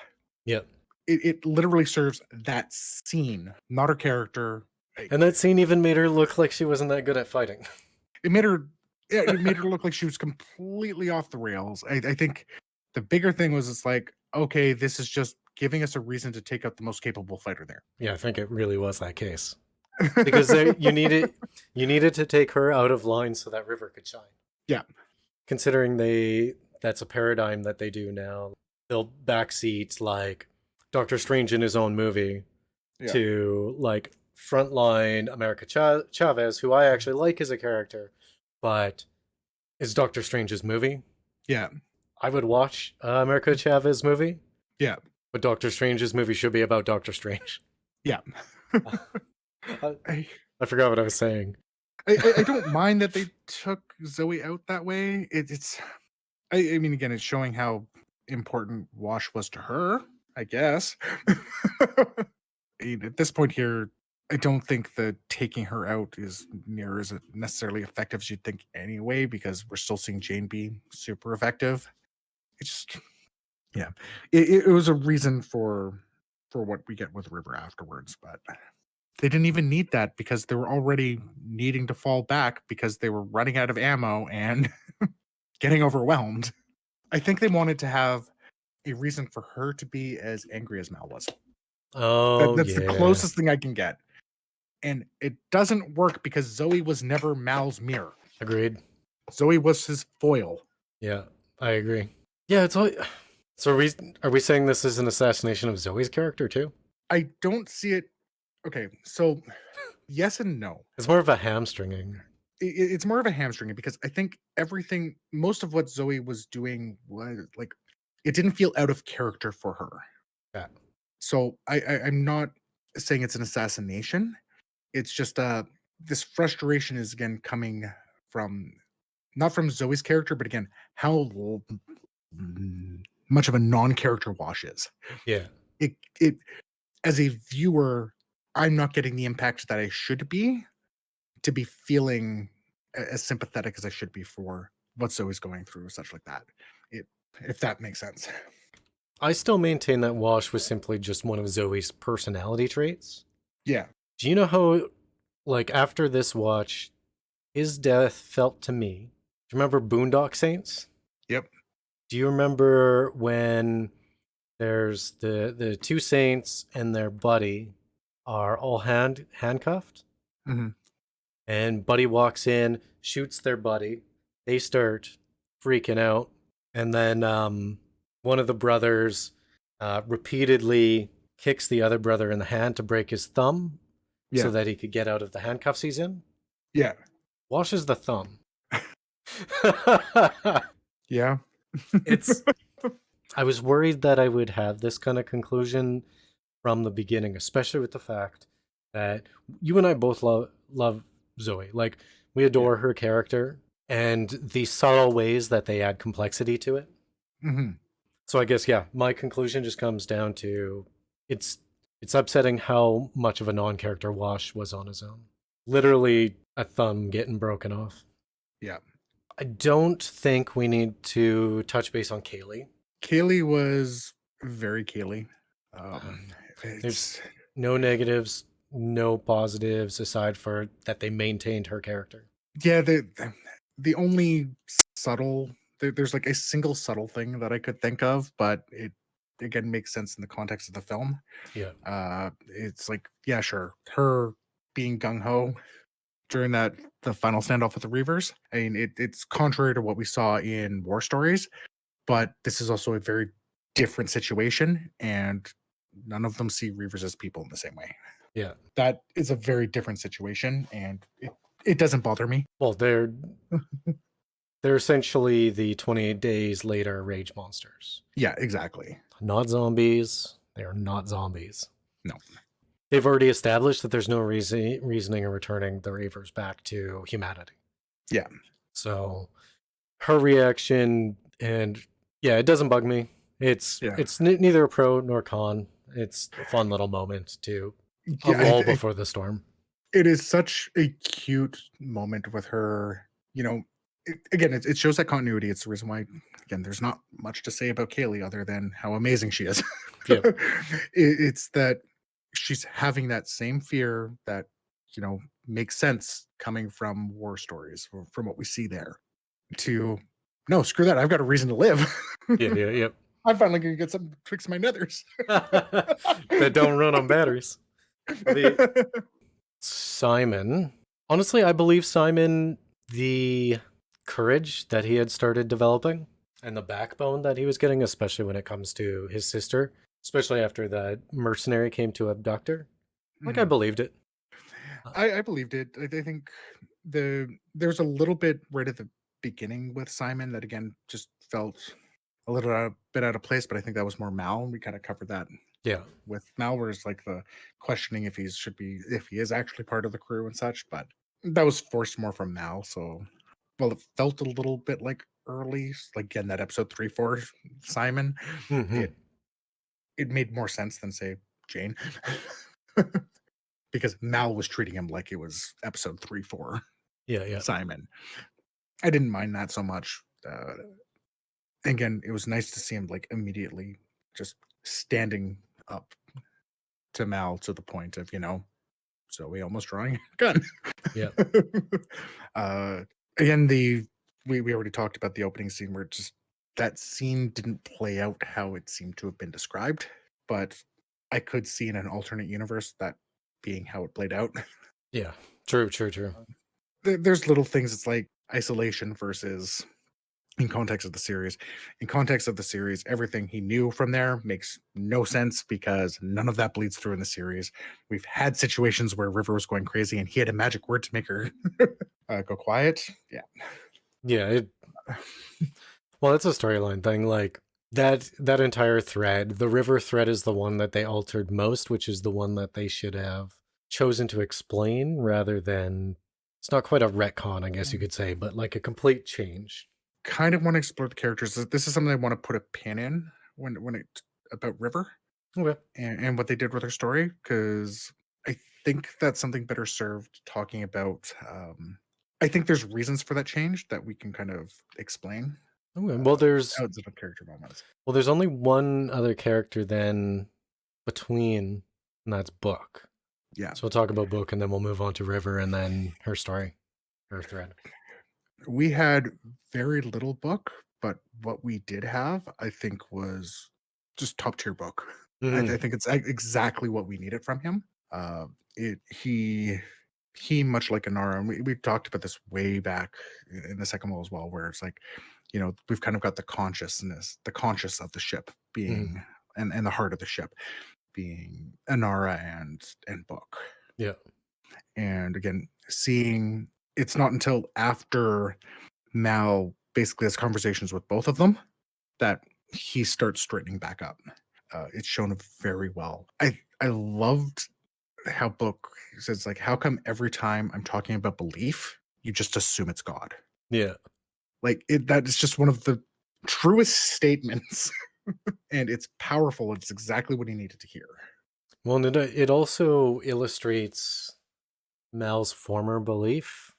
Yep. It literally serves that scene, not her character. And that scene even made her look like she wasn't that good at fighting. It made her look like she was completely off the rails. I think the bigger thing was, it's like, okay, this is just giving us a reason to take out the most capable fighter there. Yeah, I think it really was that case. Because you needed to take her out of line so that River could shine. Yeah. Considering that's a paradigm that they do now. They'll backseat like Doctor Strange in his own movie to like frontline America Chavez, who I actually like as a character, but is Doctor Strange's movie. Yeah. I would watch America Chavez movie. Yeah. But Doctor Strange's movie should be about Doctor Strange. Yeah. I forgot what I was saying. I don't mind that they took Zoey out that way. I mean, again, it's showing how important Wash was to her, I guess. At this point here, I don't think the taking her out is near as necessarily effective as you'd think anyway, because we're still seeing Jane be super effective. It's just, yeah, it was a reason for what we get with River afterwards, but they didn't even need that because they were already needing to fall back because they were running out of ammo and getting overwhelmed. I think they wanted to have a reason for her to be as angry as Mal was. Oh, that's the closest thing I can get. And it doesn't work because Zoey was never Mal's mirror. Agreed. Zoey was his foil. Yeah, I agree. Yeah, it's all. So are we saying this is an assassination of Zoe's character too? I don't see it. Okay, so yes and no. It's more of a hamstringing. It's more of a hamstringing because I think most of what Zoey was doing was like, it didn't feel out of character for her. Yeah. So I'm not saying it's an assassination. It's just this frustration is again coming from not from Zoe's character, but again, how much of a non-character Wash is. Yeah. It as a viewer, I'm not getting the impact that I should be to be feeling as sympathetic as I should be for what Zoe's going through, such like that. If that makes sense. I still maintain that Wash was simply just one of Zoe's personality traits. Yeah. Do you know how, like, after this watch, his death felt to me? Do you remember Boondock Saints? Yep. Do you remember when there's the two saints and their buddy are all handcuffed? Hmm. And Buddy walks in, shoots their buddy. They start freaking out. And then one of the brothers repeatedly kicks the other brother in the hand to break his thumb so Yeah. that he could get out of the handcuffs he's in. Yeah. Washes the thumb. Yeah. It's. I was worried that I would have this kind of conclusion from the beginning, especially with the fact that you and I both love Zoe. Like, we adore her character and the subtle ways that they add complexity to it. Hmm. So I guess, yeah, my conclusion just comes down to it's upsetting how much of a non-character Wash was on his own. Literally a thumb getting broken off. Yeah. I don't think we need to touch base on Kaylee. Kaylee was very Kaylee. There's It's no negatives, no positives aside for that they maintained her character. yeah. The only there's like a single subtle thing that I could think of, but it again makes sense in the context of the film. Yeah. It's like, yeah, sure, her being gung ho during the final standoff with the Reavers. I mean, it's contrary to what we saw in War Stories, but this is also a very different situation, and none of them see Reavers as people in the same way. Yeah. That is a very different situation, and it doesn't bother me. Well, they're essentially the 28 days later rage monsters. Yeah, exactly. Not zombies. They are not zombies. No. They've already established that there's no reasoning in returning the Reavers back to humanity. Yeah. So her reaction, and yeah, it doesn't bug me. It's neither a pro nor con. It's a fun little moment to a lull before the storm. It is such a cute moment with her. You know, it shows that continuity. It's the reason why, again, there's not much to say about Kaylee other than how amazing she is. Yep. It's that she's having that same fear that, makes sense coming from War Stories, from what we see there, to no, screw that. I've got a reason to live. Yeah. I'm finally going to get something to fix my nethers. That don't run on batteries. Simon. Honestly, I believe Simon, the courage that he had started developing and the backbone that he was getting, especially when it comes to his sister, especially after the mercenary came to abduct her. Like, I believed it. I believed it. I think there's a little bit right at the beginning with Simon that, again, just felt a little bit out of place, but I think that was more Mal. We kind of covered that. Yeah. With Mal, where it's like the questioning if he is actually part of the crew and such, but that was forced more from Mal. So, well, it felt a little bit like early, like again, that episode 3-4 Simon. Mm-hmm. It made more sense than, say, Jane. Because Mal was treating him like it was episode 3-4. Yeah. Simon. I didn't mind that so much. Again, it was nice to see him like immediately just standing up to Mal to the point of, Zoe almost drawing a gun. Yeah. Again, we already talked about the opening scene where just that scene didn't play out how it seemed to have been described, but I could see in an alternate universe that being how it played out. Yeah. True. There's little things. It's like isolation versus in context of the series. In context of the series, everything he knew from there makes no sense because none of that bleeds through in the series. We've had situations where River was going crazy and he had a magic word to make her go quiet. Yeah. Well, that's a storyline thing. Like that entire thread, the River thread is the one that they altered most, which is the one that they should have chosen to explain rather than, it's not quite a retcon, I guess you could say, but like a complete change. Kind of want to explore the characters. This is something I want to put a pin in when it about River. Okay. And what they did with her story, because I think that's something better served talking about. I think there's reasons for that change that we can kind of explain. Okay. Well, there's outside of character moments. Well, there's only one other character then between, and that's Book. Yeah. So we'll talk about Book, and then we'll move on to River, and then her story, her thread. We had very little Book, but what we did have, I think, was just top tier Book. I think it's exactly what we needed from him. He he, much like Inara, and we talked about this way back in the second wall as well, where it's like, we've kind of got the conscious of the ship being, and the heart of the ship being Inara and Book. Yeah. And again, seeing it's not until after Mal basically has conversations with both of them that he starts straightening back up. It's shown very well. I loved how Book says, like, how come every time I'm talking about belief, you just assume it's God? Yeah. Like, that is just one of the truest statements, and it's powerful. It's exactly what he needed to hear. Well, and it also illustrates Mal's former belief,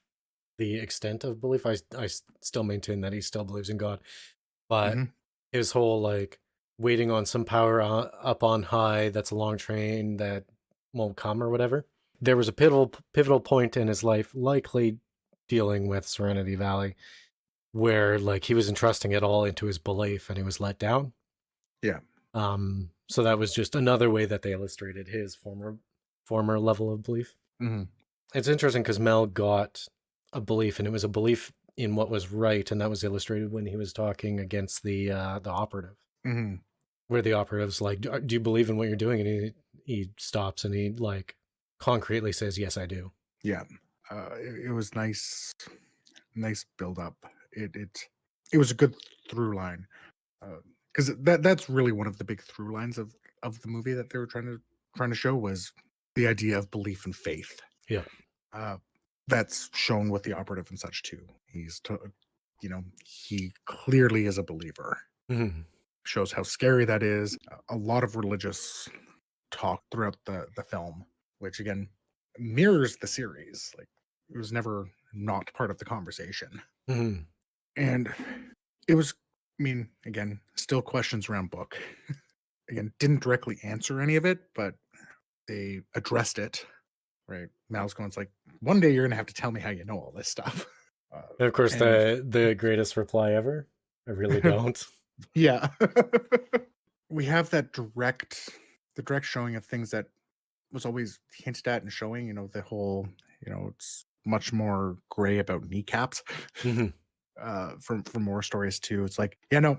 the extent of belief. I still maintain that he still believes in God, but his whole, like, waiting on some power up on high that's a long train that won't come or whatever. There was a pivotal point in his life, likely dealing with Serenity Valley, where, like, he was entrusting it all into his belief and he was let down. Yeah. So that was just another way that they illustrated his former level of belief. It's interesting because Mel got a belief, and it was a belief in what was right, and that was illustrated when he was talking against the operative, where the operative's like, "Do you believe in what you're doing?" And he stops and he, like, concretely says, "Yes, I do." Yeah. It was nice build up. It was a good through line, because that's really one of the big through lines of the movie that they were trying to show, was the idea of belief and faith. Yeah. That's shown with the operative and such too. He clearly is a believer. Shows how scary that is. A lot of religious talk throughout the film, which again mirrors the series. Like, it was never not part of the conversation. And it was, again, still questions around Book. Again, didn't directly answer any of it, but they addressed it. Right. Mal's going, it's like, one day you're going to have to tell me how you know all this stuff. And of course, the greatest reply ever, "I really don't." Yeah. We have that direct showing of things that was always hinted at and showing, the whole, it's much more gray about kneecaps. From more stories too. It's like, yeah, no,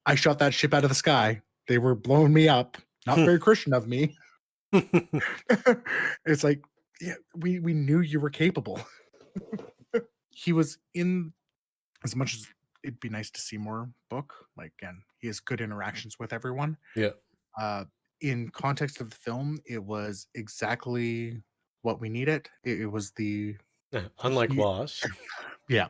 I shot that ship out of the sky. They were blowing me up. Not very Christian of me. It's like, yeah, we knew you were capable. He was in, as much as it'd be nice to see more Book, like, again, he has good interactions with everyone. Yeah. In context of the film, it was exactly what we needed. It was Unlike Wash. Yeah.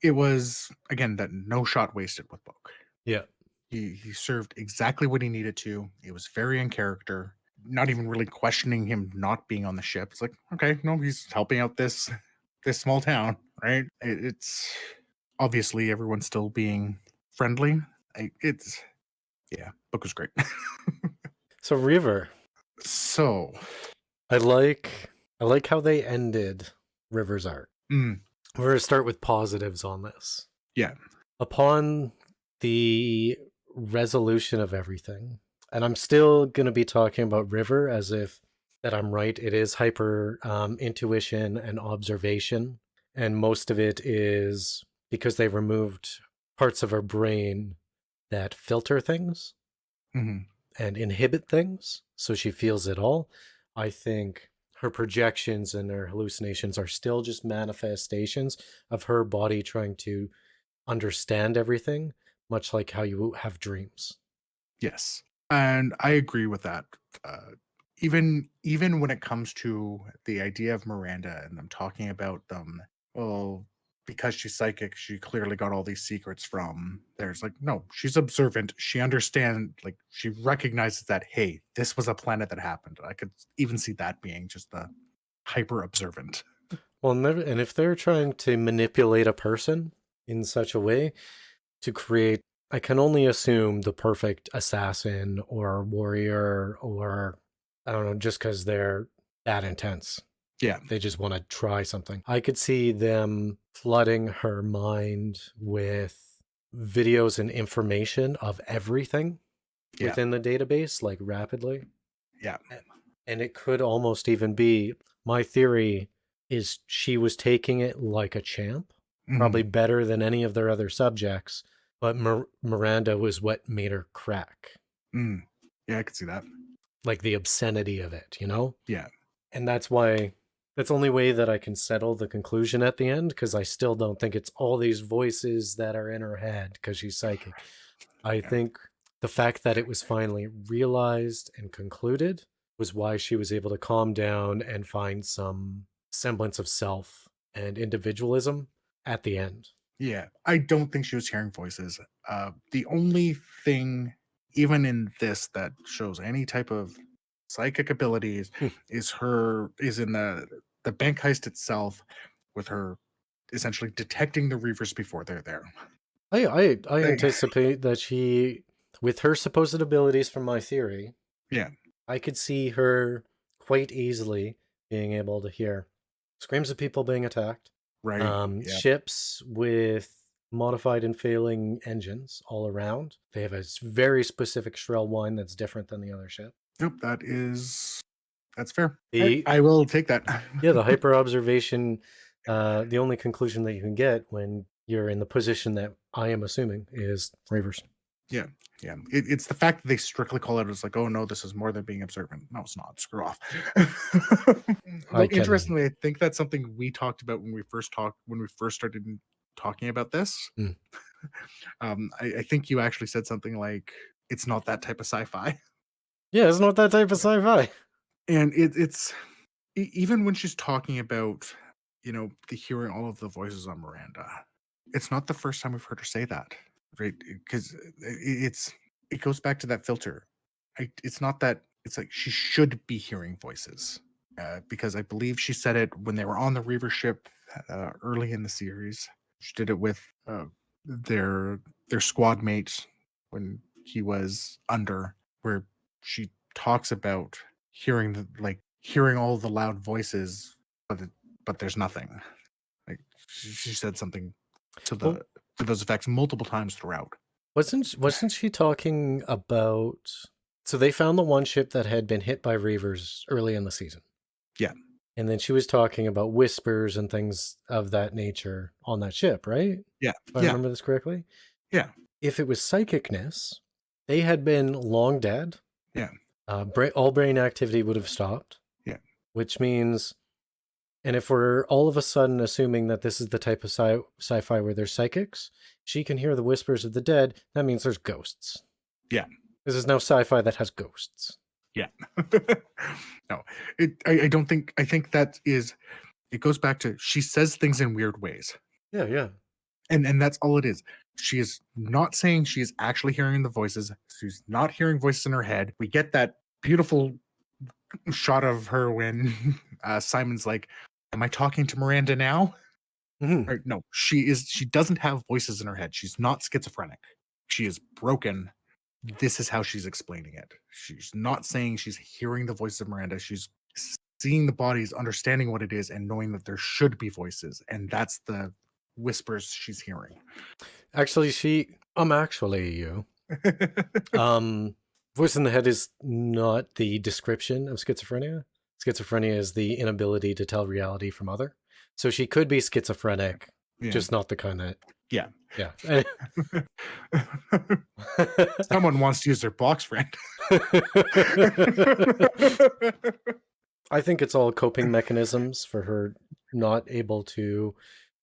It was, again, that no shot wasted with Book. Yeah. He served exactly what he needed to. It was very in character. Not even really questioning him not being on the ship. It's like, okay, no, he's helping out this small town, right? It's obviously everyone's still being friendly. Book was great. So River. So I like how they ended River's arc. We're going to start with positives on this. Yeah. Upon the resolution of everything, and I'm still going to be talking about River as if that I'm right. It is hyper intuition and observation, and most of it is because they removed parts of her brain that filter things and inhibit things, so she feels it all. I think her projections and her hallucinations are still just manifestations of her body trying to understand everything, much like how you have dreams. Yes. And I agree with that. Even when it comes to the idea of Miranda and them talking about them, well, because she's psychic, she clearly got all these secrets from. There's like, no, she's observant. She understands, like, she recognizes that, hey, this was a planet that happened. I could even see that being just the hyper observant. Well, and if they're trying to manipulate a person in such a way to create, I can only assume, the perfect assassin or warrior, or I don't know, just because they're that intense. Yeah. They just want to try something. I could see them flooding her mind with videos and information of everything within the database, like, rapidly. Yeah. And it could almost even be, my theory is she was taking it like a champ, Mhm. probably better than any of their other subjects, but Miranda was what made her crack. Mm. Yeah, I could see that. Like the obscenity of it, you know? Yeah. And that's why, that's the only way that I can settle the conclusion at the end, because I still don't think it's all these voices that are in her head because she's psychic. I think the fact that it was finally realized and concluded was why she was able to calm down and find some semblance of self and individualism at the end. Yeah, I don't think she was hearing voices. The only thing, even in this, that shows any type of psychic abilities Hmm. is in the bank heist itself, with her essentially detecting the Reavers before they're there. I They- anticipate that she, with her supposed abilities from my theory, Yeah. I could see her quite easily being able to hear screams of people being attacked, Right. Yeah. ships with modified and failing engines all around. They have a very specific shrill whine that's different than the other ship. Yep. That's fair. The I will take that. yeah, the hyper observation. The only conclusion that you can get when you're in the position that I am assuming is Reavers. Yeah. Yeah. It's the fact that they strictly call it as like, oh no, this is more than being observant. No, it's not. Screw off. Though, interestingly, I think that's something we talked about when we first started talking about this. Mm. I think you actually said something like, it's not that type of sci-fi. Yeah, it's not that type of sci-fi. And it's even when she's talking about, the hearing all of the voices on Miranda, it's not the first time we've heard her say that, right? Because it goes back to that filter. It's not that, it's like she should be hearing voices, because I believe she said it when they were on the Reaver ship early in the series. She did it with their squad mate when he was under, where she talks about hearing all the loud voices, but there's nothing. Like she said something to those effects multiple times throughout. Wasn't she talking about? So they found the one ship that had been hit by Reavers early in the season. Yeah. And then she was talking about whispers and things of that nature on that ship, right? Yeah. If I remember this correctly. Yeah. If it was psychicness, they had been long dead. Yeah. All brain activity would have stopped. Yeah. Which means, and if we're all of a sudden assuming that this is the type of sci-fi where there's psychics, she can hear the whispers of the dead, that means there's ghosts. Yeah. This is now sci-fi that has ghosts. Yeah. No, I don't think, I think that is, it goes back to, she says things in weird ways. Yeah. And that's all it is. She is not saying she is actually hearing the voices. She's not hearing voices in her head. We get that beautiful shot of her when Simon's like, am I talking to Miranda now? Mm-hmm. Or, no, she doesn't have voices in her head. She's not schizophrenic. She is broken. This is how she's explaining it. She's not saying she's hearing the voices of Miranda. She's seeing the bodies, understanding what it is, and knowing that there should be voices. And that's the whispers she's hearing. Actually, you. Voice in the head is not the description of schizophrenia. Schizophrenia is the inability to tell reality from other. So she could be schizophrenic, just not the kind that. Yeah. Someone wants to use their box friend. I think it's all coping mechanisms for her not able to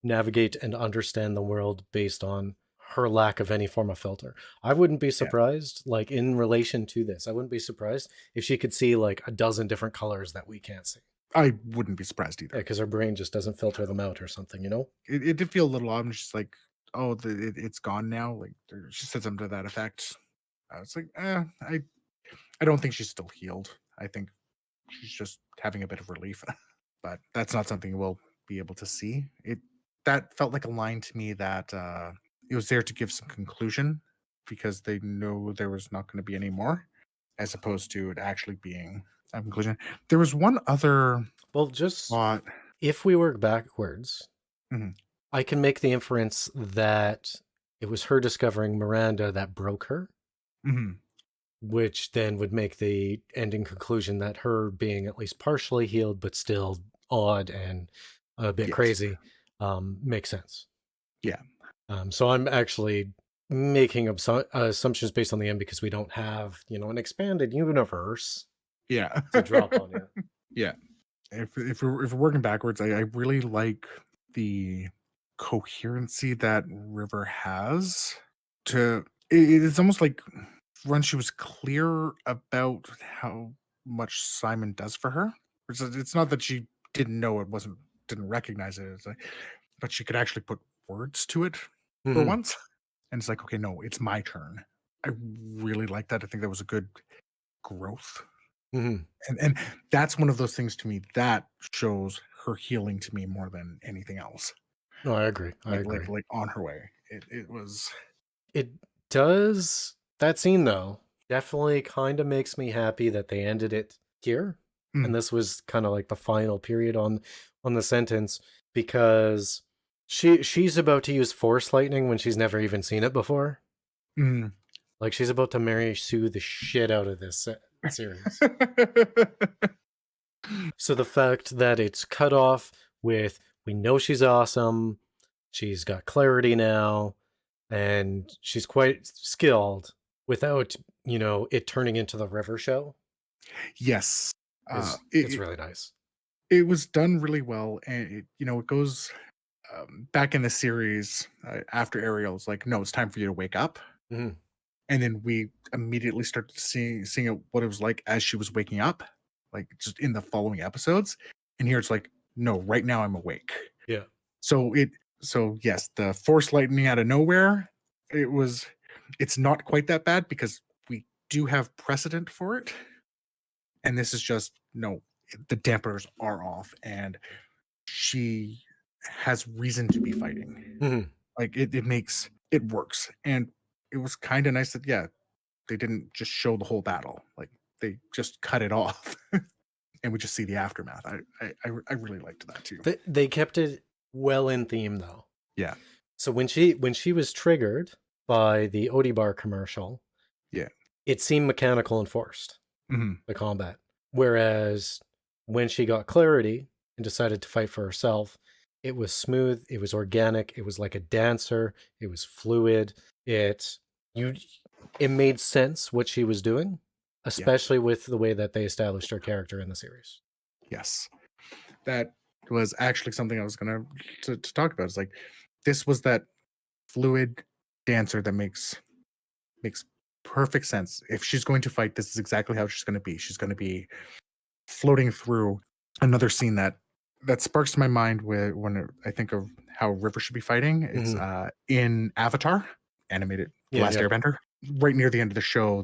navigate and understand the world based on her lack of any form of filter. I wouldn't be surprised, like in relation to this, I wouldn't be surprised if she could see like a dozen different colors that we can't see. I wouldn't be surprised either. Yeah, because her brain just doesn't filter them out or something, you know? It did feel a little odd. I'm just like, oh, it's gone now. Like she said something to that effect. I was like, I don't think she's still healed. I think she's just having a bit of relief. But that's not something we'll be able to see. That felt like a line to me that it was there to give some conclusion, because they know there was not going to be any more, as opposed to it actually being a conclusion. There was one other thought. If we work backwards, I can make the inference that it was her discovering Miranda that broke her, which then would make the ending conclusion that her being at least partially healed but still odd and a bit Yes. crazy makes sense. Yeah. So I'm actually making assumptions based on the end because we don't have, an expanded universe Yeah. to drop on you. Yeah. If we're working backwards, I really like the coherency that River has. It's almost like when she was clear about how much Simon does for her. It's not that she didn't know it wasn't didn't recognize it. It's like, but she could actually put words to it for Mhm. once. And it's like, okay, no, it's my turn. I really like that. I think that was a good growth. Mhm. And that's one of those things to me that shows her healing to me more than anything else. No, I agree. I agree. Like on her way. It was It does. That scene, though, definitely kind of makes me happy that they ended it here. And this was kind of like the final period on the sentence, because she's about to use force lightning when she's never even seen it before. mm. Like, she's about to Mary Sue the shit out of this series. So the fact that it's cut off with, we know she's awesome, she's got clarity now, and she's quite skilled without, it turning into the River show Yes. it's really nice. It was done really well, and it goes back in the series after Ariel's like, no, it's time for you to wake up. Mhm. And then we immediately started seeing what it was like as she was waking up, like just in the following episodes. And here it's like, no, right now I'm awake. Yeah. So yes, the force lightning out of nowhere, it's not quite that bad because we do have precedent for it. And this is just, no, the dampers are off and she has reason to be fighting. Mhm. Like it works. And it was kind of nice that, yeah, they didn't just show the whole battle. Like they just cut it off and we just see the aftermath. I really liked that too. They kept it well in theme, though. Yeah. So when she was triggered by the Odibar commercial, Yeah. it seemed mechanical and forced, Mhm. the combat. Whereas when she got clarity and decided to fight for herself, it was smooth, it was organic, it was like a dancer, it was fluid. It made sense what she was doing, especially with the way that they established her character in the series. Yes. That was actually something I was going to talk about. It's like this was that fluid dancer that makes perfect sense. If she's going to fight, this is exactly how she's going to be. She's going to be floating through another scene that sparks to my mind when I think of how River should be fighting. It's in Avatar, animated The Last Airbender. Right near the end of the show,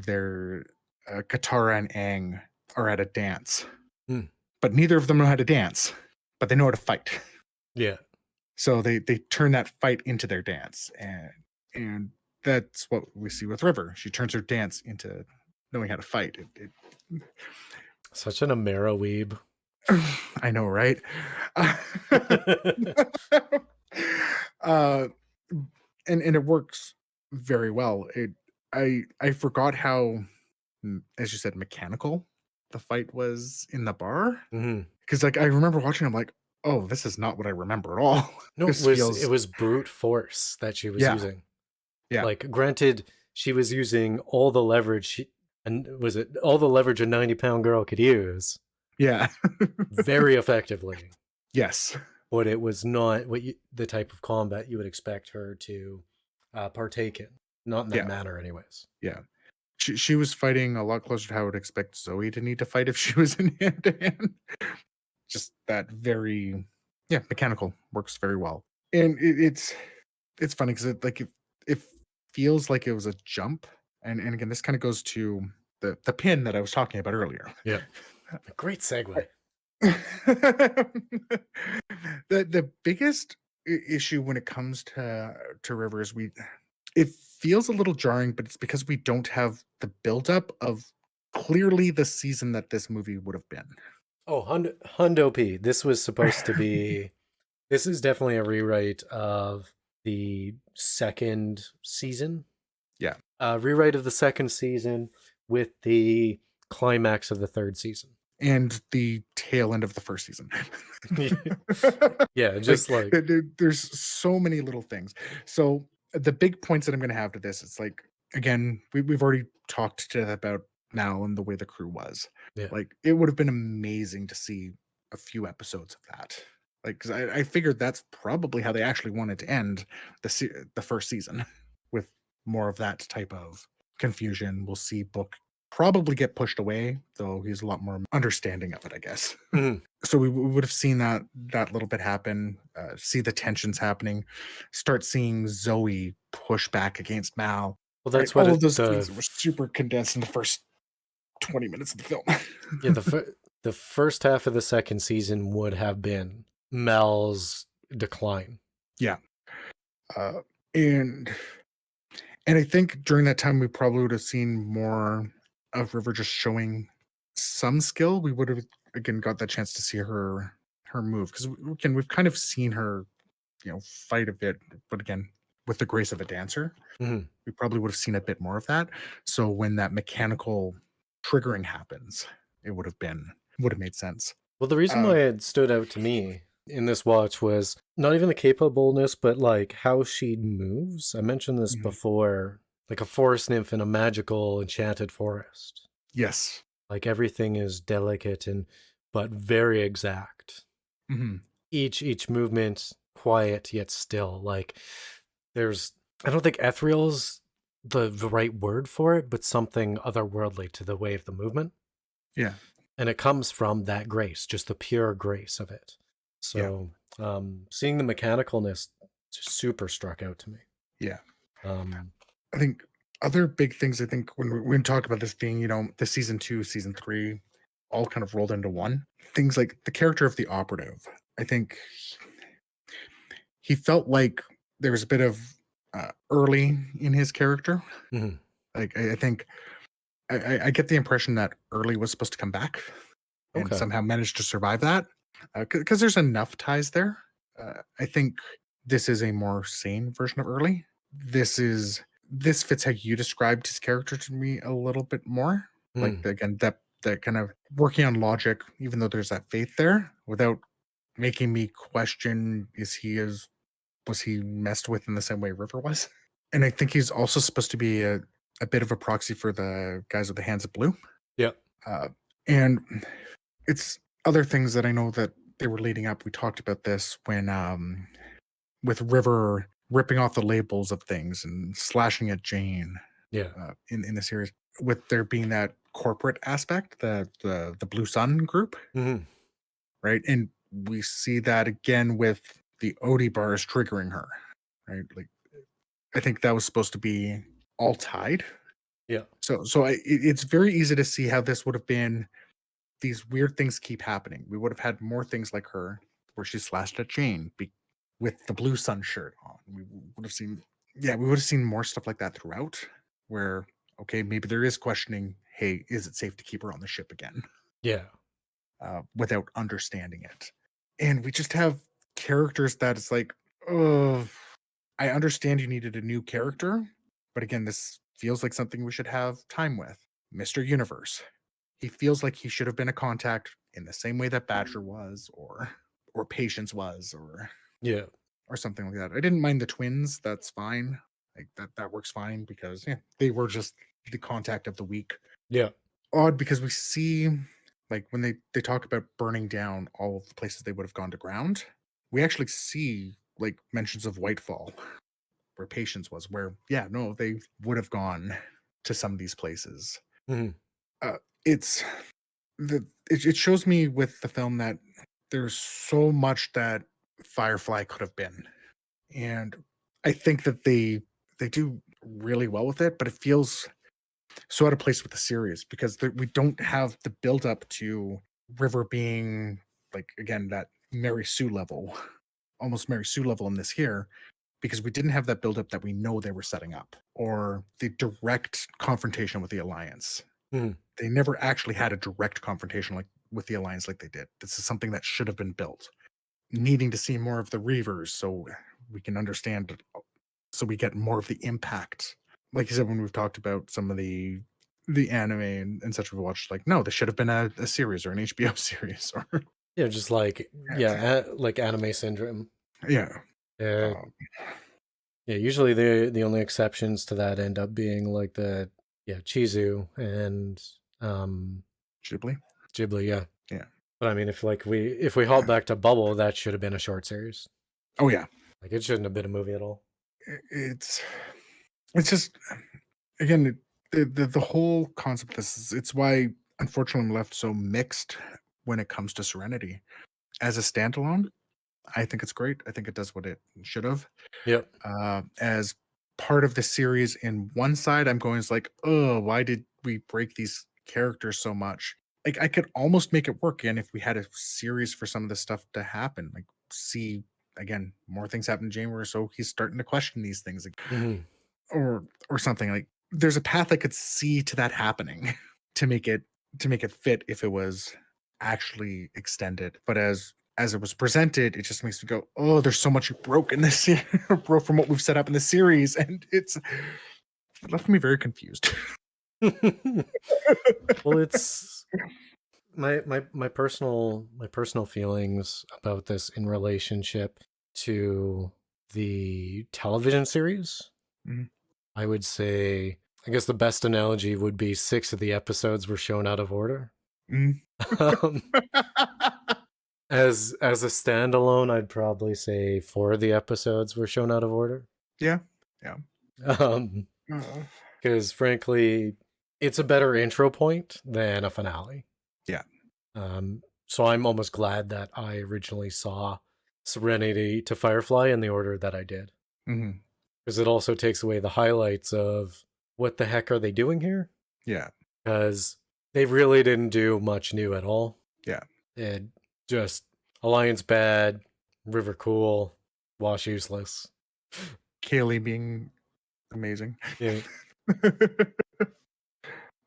Katara and Aang are at a dance, but neither of them know how to dance, but they know how to fight. Yeah. So they turn that fight into their dance, and that's what we see with River. She turns her dance into knowing how to fight. Such an Amara weeb. I know, right? And it works very well. I forgot how, as you said, mechanical the fight was in the bar. Because like I remember watching, I'm like, oh, this is not what I remember at all. No, it was brute force that she was using. Yeah. Like, granted, she was using all the leverage and was it all the leverage a 90-pound girl could use? Yeah. Very effectively. Yes. But it was not the type of combat you would expect her to partake in. Not in that manner, anyways. Yeah. She was fighting a lot closer to how I would expect Zoey to need to fight if she was in hand-to-hand. Just that very, mechanical, works very well. And it's funny because it feels like it was a jump. And again, this kind of goes to the pin that I was talking about earlier. Yeah. A great segue. The biggest issue when it comes to River is it feels a little jarring, but it's because we don't have the buildup of clearly the season that this movie would have been. Oh, Hundo P. This was supposed to be. This is definitely a rewrite of the second season. Yeah. Rewrite of the second season with the climax of the third season. and the tail end of the first season. Yeah, Like, just like there's so many little things. So the big points that I'm going to have to this, it's like, again, we've already talked to about Mal and the way the crew was. yeah. Like, it would have been amazing to see a few episodes of that. Like, 'cause I figured that's probably how they actually wanted to end the first season, with more of that type of confusion. We'll see Book probably get pushed away, though he's a lot more understanding of it, I guess. Mhm. So we would have seen that little bit happen, see the tensions happening, start seeing Zoe push back against Mal. Well, Right, that's what all of it those things the that were super condensed in the first 20 minutes of the yeah, film. the first half of the second season would have been Mel's decline. Yeah, uh, and I think during that time we probably would have seen more of River just showing some skill. We would have again got that chance to see her move, because again we've kind of seen her, fight a bit, but again with the grace of a dancer. Mhm. We probably would have seen a bit more of that. So when that mechanical triggering happens, it would have made sense. Well, the reason Uh, why it stood out to me in this watch was not even the capableness, but like how she moves. I mentioned this mhm. before, like a forest nymph in a magical enchanted forest. Yes. Like everything is delicate and but very exact. Mhm. Each movement quiet yet still. Like there's I don't think ethereal's the right word for it, but something otherworldly to the way of the movement. Yeah. And it comes from that grace, just the pure grace of it. Yeah. So seeing the mechanicalness just super struck out to me. Yeah. Um, I think other big things, I think when we talk about this being, the season 2, season 3, all kind of rolled into one. Things like the character of the operative. I think he felt like there was a bit of early in his character. mhm. Like I think I get the impression that Early was supposed to come back and Okay. somehow managed to survive that, because there's enough ties there. I think this is a more sane version of Early. This fits how you described his character to me a little bit more. Like Mm. again, that kind of working on logic, even though there's that faith there, without making me question: was he messed with in the same way River was? And I think he's also supposed to be a bit of a proxy for the guys with the hands of blue. Yeah. Uh, and it's other things that I know that they were leading up. We talked about this when with River ripping off the labels of things and slashing at Jane, Yeah. in the series, with there being that corporate aspect, the Blue Sun group, Mhm. right? And we see that again with the Odie bars triggering her, right? Like I think that was supposed to be all tied. Yeah. It's very easy to see how this would have been. These weird things keep happening. We would have had more things like her, where she slashed at Jane with the Blue Sun shirt on. We would have seen, yeah, we would have seen more stuff like that throughout. Where okay, maybe there is questioning. Hey, is it safe to keep her on the ship again? Yeah. Without understanding it. And we just have characters that it's like, oh, I understand you needed a new character, but again, this feels like something we should have time with. Mr. Universe. He feels like he should have been a contact in the same way that Badger was, or Patience was, Yeah. or something like that. I didn't mind the twins. That's fine. Like that works fine, because yeah, they were just the contact of the week. Yeah. Odd, because we see, like when they talk about burning down all of the places they would have gone to ground, we actually see like mentions of Whitefall, where Patience was, where yeah, no, they would have gone to some of these places. Mhm. uh, it's it shows me with the film that there's so much that Firefly could have been, and I think that they do really well with it, but it feels so out of place with the series, because we don't have the build up to River being like, again, that Mary Sue level, almost Mary Sue level in this here, because we didn't have that build up that we know they were setting up, or the direct confrontation with the Alliance. Mhm. They never actually had a direct confrontation like with the Alliance like they did. This is something that should have been built. Needing to see more of the Reavers so we can understand, so we get more of the impact. Like you said, when we've talked about some of the the anime and such we watched. Like, no, this should have been a series or an HBO series or Yeah, just like like anime syndrome. yeah. Yeah, Um, yeah. Usually the only exceptions to that end up being like the Chizu and Ghibli. Ghibli. Yeah, Yeah. but I mean, if we hop back to Bubble, that should have been a short series. Oh yeah. Like it shouldn't have been a movie at all. It's just again the whole concept of this is it's why unfortunately I'm left so mixed when it comes to Serenity. As a standalone, I think it's great. I think it does what it should have. Yep. As part of the series in one side, I'm going is like, oh, why did we break these characters so much? Like I could almost make it work again if we had a series for some of this stuff to happen. Like see again, more things happen in January, so he's starting to question these things Mm-hmm. or something. Like there's a path I could see to that happening to make it fit if it was actually extended. But as it was presented, it just makes me go, oh, there's so much you broke in this broke from what we've set up in the series, and it left me very confused. Well, it's my personal feelings about this in relationship to the television series. Mhm. I would say, I guess the best analogy would be 6 of the episodes were shown out of order. Mm. Um, as a standalone, I'd probably say 4 of the episodes were shown out of order. Yeah. Because frankly, it's a better intro point than a finale. Yeah. So I'm almost glad that I originally saw Serenity to Firefly in the order that I did. Mm-hmm. Because it also takes away the highlights of what the heck are they doing here? Yeah. Because they really didn't do much new at all. Yeah. It just Alliance bad, River cool, Wash useless. Kaylee being amazing. Yeah.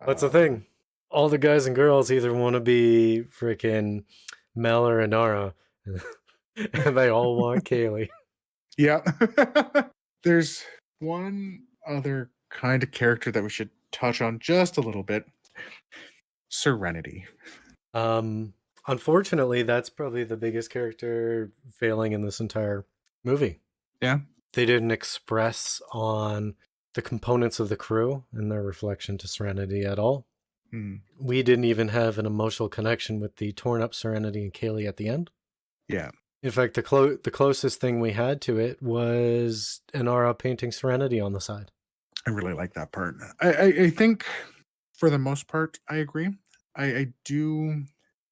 What's the thing? All the guys and girls either want to be freaking Mel or Inara, and they all want Kaylee. Yeah. There's one other kind of character that we should touch on just a little bit. Serenity. Unfortunately, that's probably the biggest character failing in this entire movie. Yeah. They didn't express on the components of the crew and their reflection to Serenity at all. We didn't even have an emotional connection with the torn up Serenity and Kaylee at the end. Yeah. In fact, the closest thing we had to it was Inara painting Serenity on the side. I really like that part. I think for the most part, I agree. I do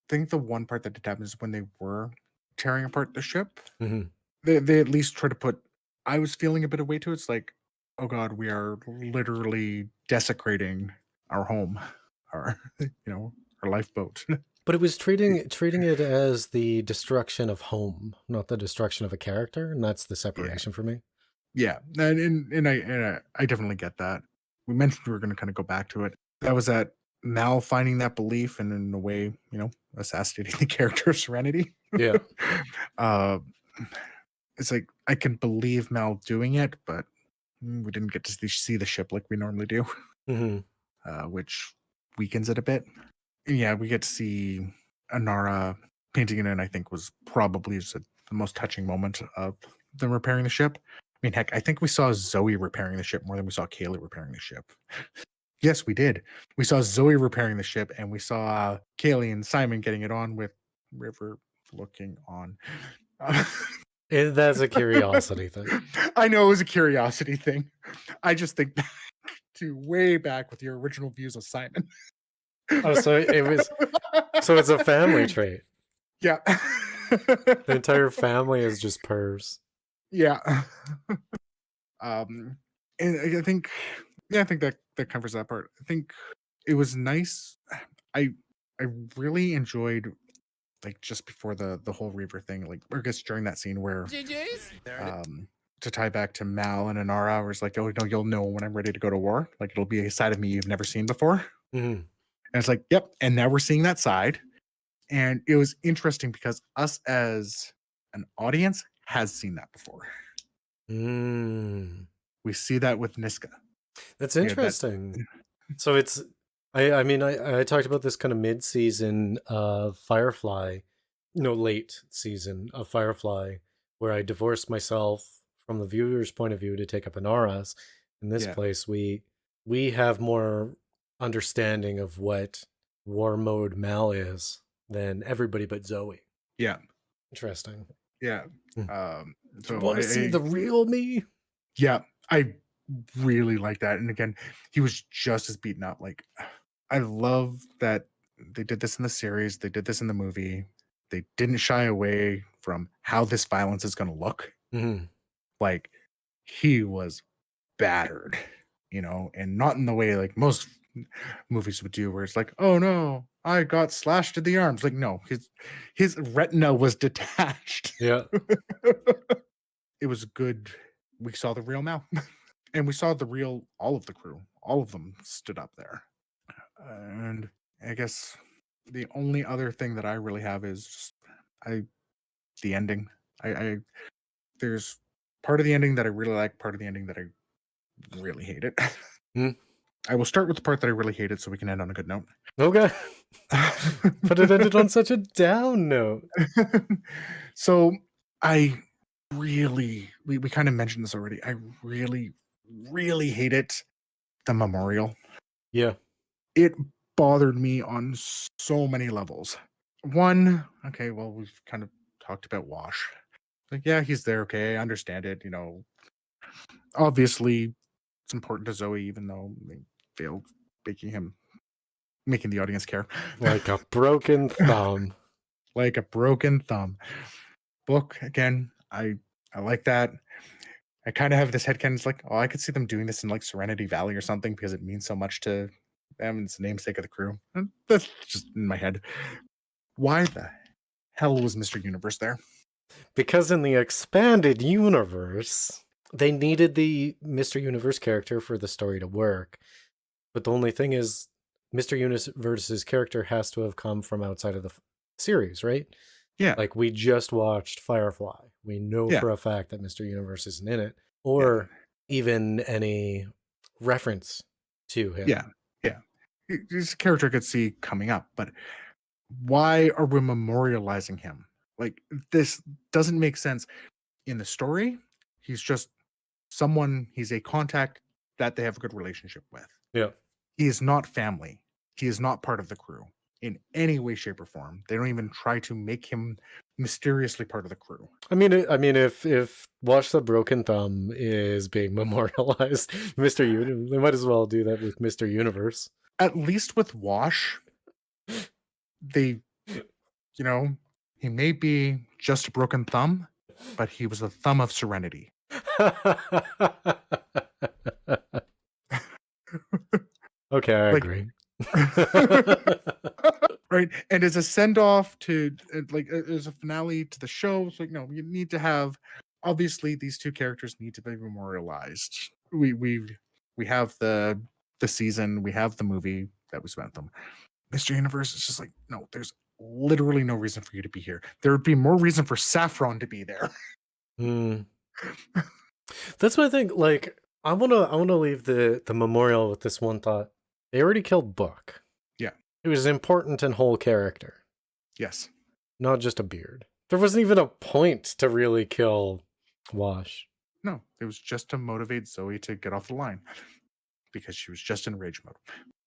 think the one part that did happen is when they were tearing apart the ship. Mm-hmm. They at least try to put. I was feeling a bit of weight to it. It's like, oh god, we are literally desecrating our home, our our lifeboat. But it was treating it as the destruction of home, not the destruction of a character, and that's the separation for me. Yeah, and I definitely get that. We mentioned we were going to kind of go back to it. That was that Mal finding that belief and in a way, assassinating the character of Serenity. Yeah. It's like I can believe Mal doing it, but we didn't get to see the ship like we normally do, which weakens it a bit. And yeah, we get to see Inara painting it in. I think was probably the most touching moment of them repairing the ship. I mean, heck, I think we saw Zoey repairing the ship more than we saw Kaylee repairing the ship. Yes, we did. We saw Zoey repairing the ship, and we saw Kaylee and Simon getting it on with River looking on. That's a curiosity thing. I know it was a curiosity thing. I just think back to way back with your original views of Simon. Oh, so it's a family trait. Yeah. The entire family is just purrs. Yeah. And I think that covers that part. I think it was nice. I really enjoyed like just before the whole Reaver thing, like I guess during that scene where to tie back to Mal and Inara, where it's like, oh no, you'll know when I'm ready to go to war. Like it'll be a side of me you've never seen before. Mm-hmm. And it's like, yep. And now we're seeing that side. And it was interesting because us as an audience has seen that before. We see that with Niska. That's interesting. So it's I mean, I talked about this kind of mid-season of Firefly, no, late season of Firefly, where I divorced myself from the viewer's point of view to take up Inara's. In this Yeah. place, we have more understanding of what war mode Mal is than everybody but Zoey. Yeah. Interesting. Yeah. Hmm. Do you So want to see the real me? yeah, I really like that. And again, he was just as beaten up. Like, I love that they did this in the series, they did this in the movie. They didn't shy away from how this violence is going to look. Mm-hmm. Like, he was battered, and not in the way like most movies would do, where it's like, oh no, I got slashed in the arms. Like, no, his retina was detached. Yeah. It was good. We saw the real Mal. And we saw all of the crew. All of them stood up there. And I guess the only other thing that I really have is just, the ending. I there's part of the ending that I really like, part of the ending that I really hate it. Hmm. I will start with the part that I really hated so we can end on a good note. Okay. But it ended on such a down note. So I really, we kind of mentioned this already. I really, really hate it. The memorial. Yeah. It bothered me on so many levels. One, okay, well, we've kind of talked about Wash. Like, yeah, he's there. Okay, I understand it. Obviously, it's important to Zoey, even though they failed making the audience care. Like a broken thumb. Like a broken thumb. Book, again, I like that. I kind of have this headcanon. It's like, oh, I could see them doing this in like Serenity Valley or something because it means so much to them. And it's the namesake of the crew. And that's just in my head. Why the hell was Mr. Universe there? Because in the expanded universe, they needed the Mr. Universe character for the story to work. But the only thing is, Mr. Universe's character has to have come from outside of the series, right? Yeah. Like, we just watched Firefly. We know Yeah. for a fact that Mr. Universe isn't in it, or even any reference to him. Yeah. His character I could see coming up, but why are we memorializing him? Like, this doesn't make sense. In the story, he's just he's a contact that they have a good relationship with. Yeah. He is not family. He is not part of the crew in any way, shape, or form. They don't even try to make him mysteriously part of the crew. I mean, if Wash the Broken Thumb is being memorialized, Mr. Universe, they might as well do that with Mr. Universe. At least with Wash, they, he may be just a broken thumb, but he was the thumb of Serenity. Okay, I agree. Right, and as a send-off to as a finale to the show, it's like, no, you need to have, obviously these two characters need to be memorialized. We have the season, we have the movie that we spent them. Mr. Universe is just like, no, there's literally no reason for you to be here. There would be more reason for Saffron to be there. That's what I think. Like, I wanna leave the memorial with this one thought. They already killed Book. Yeah. It was an important and whole character. Yes. Not just a beard. There wasn't even a point to really kill Wash. No, it was just to motivate Zoey to get off the line because she was just in rage mode.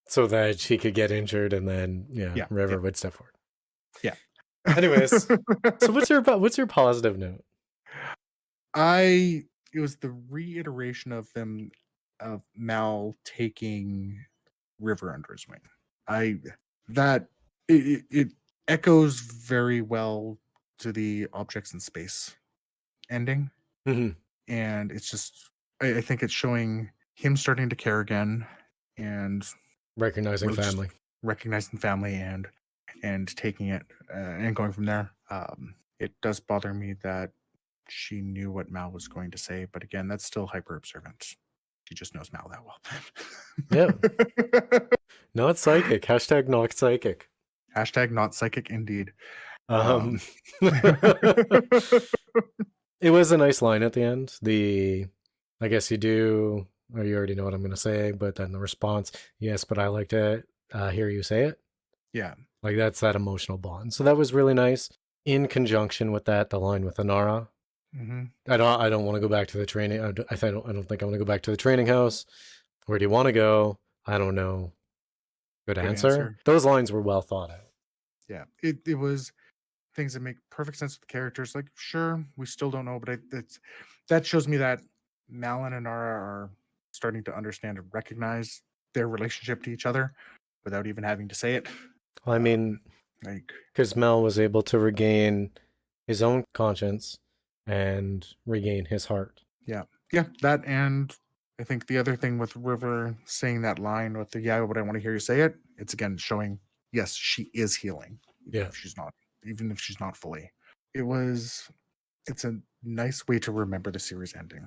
So that she could get injured and then River would step forward. Yeah. Anyways, so what's your positive note? It was the reiteration of Mal taking River under his wing. It echoes very well to the Objects in Space ending. Mm-hmm. And it's just, I think it's showing him starting to care again and recognizing family and taking it and going from there. It does bother me that she knew what Mal was going to say, but again, that's still hyper observant. She just knows Mal that well. Yeah. Not psychic. Hashtag not psychic. Hashtag not psychic indeed. It was a nice line at the end. I guess you do, or you already know what I'm going to say, but then the response, yes, but I like to hear you say it. Yeah. Like that's that emotional bond. So that was really nice. In conjunction with that, the line with Anara. Mm-hmm. I don't want to go back to the training. I don't think I'm going to go back to the training house. Where do you want to go? I don't know. Good answer. Those lines were well thought out. Yeah. It was things that make perfect sense with the characters. Like, sure, we still don't know, but that shows me that Mal and Anara are starting to understand and recognize their relationship to each other without even having to say it. I mean, because Mel was able to regain his own conscience and regain his heart. Yeah, that, and I think the other thing with River saying that line with the but I want to hear you say it. It's again showing yes, she is healing, even if she's not fully. It's a nice way to remember the series ending.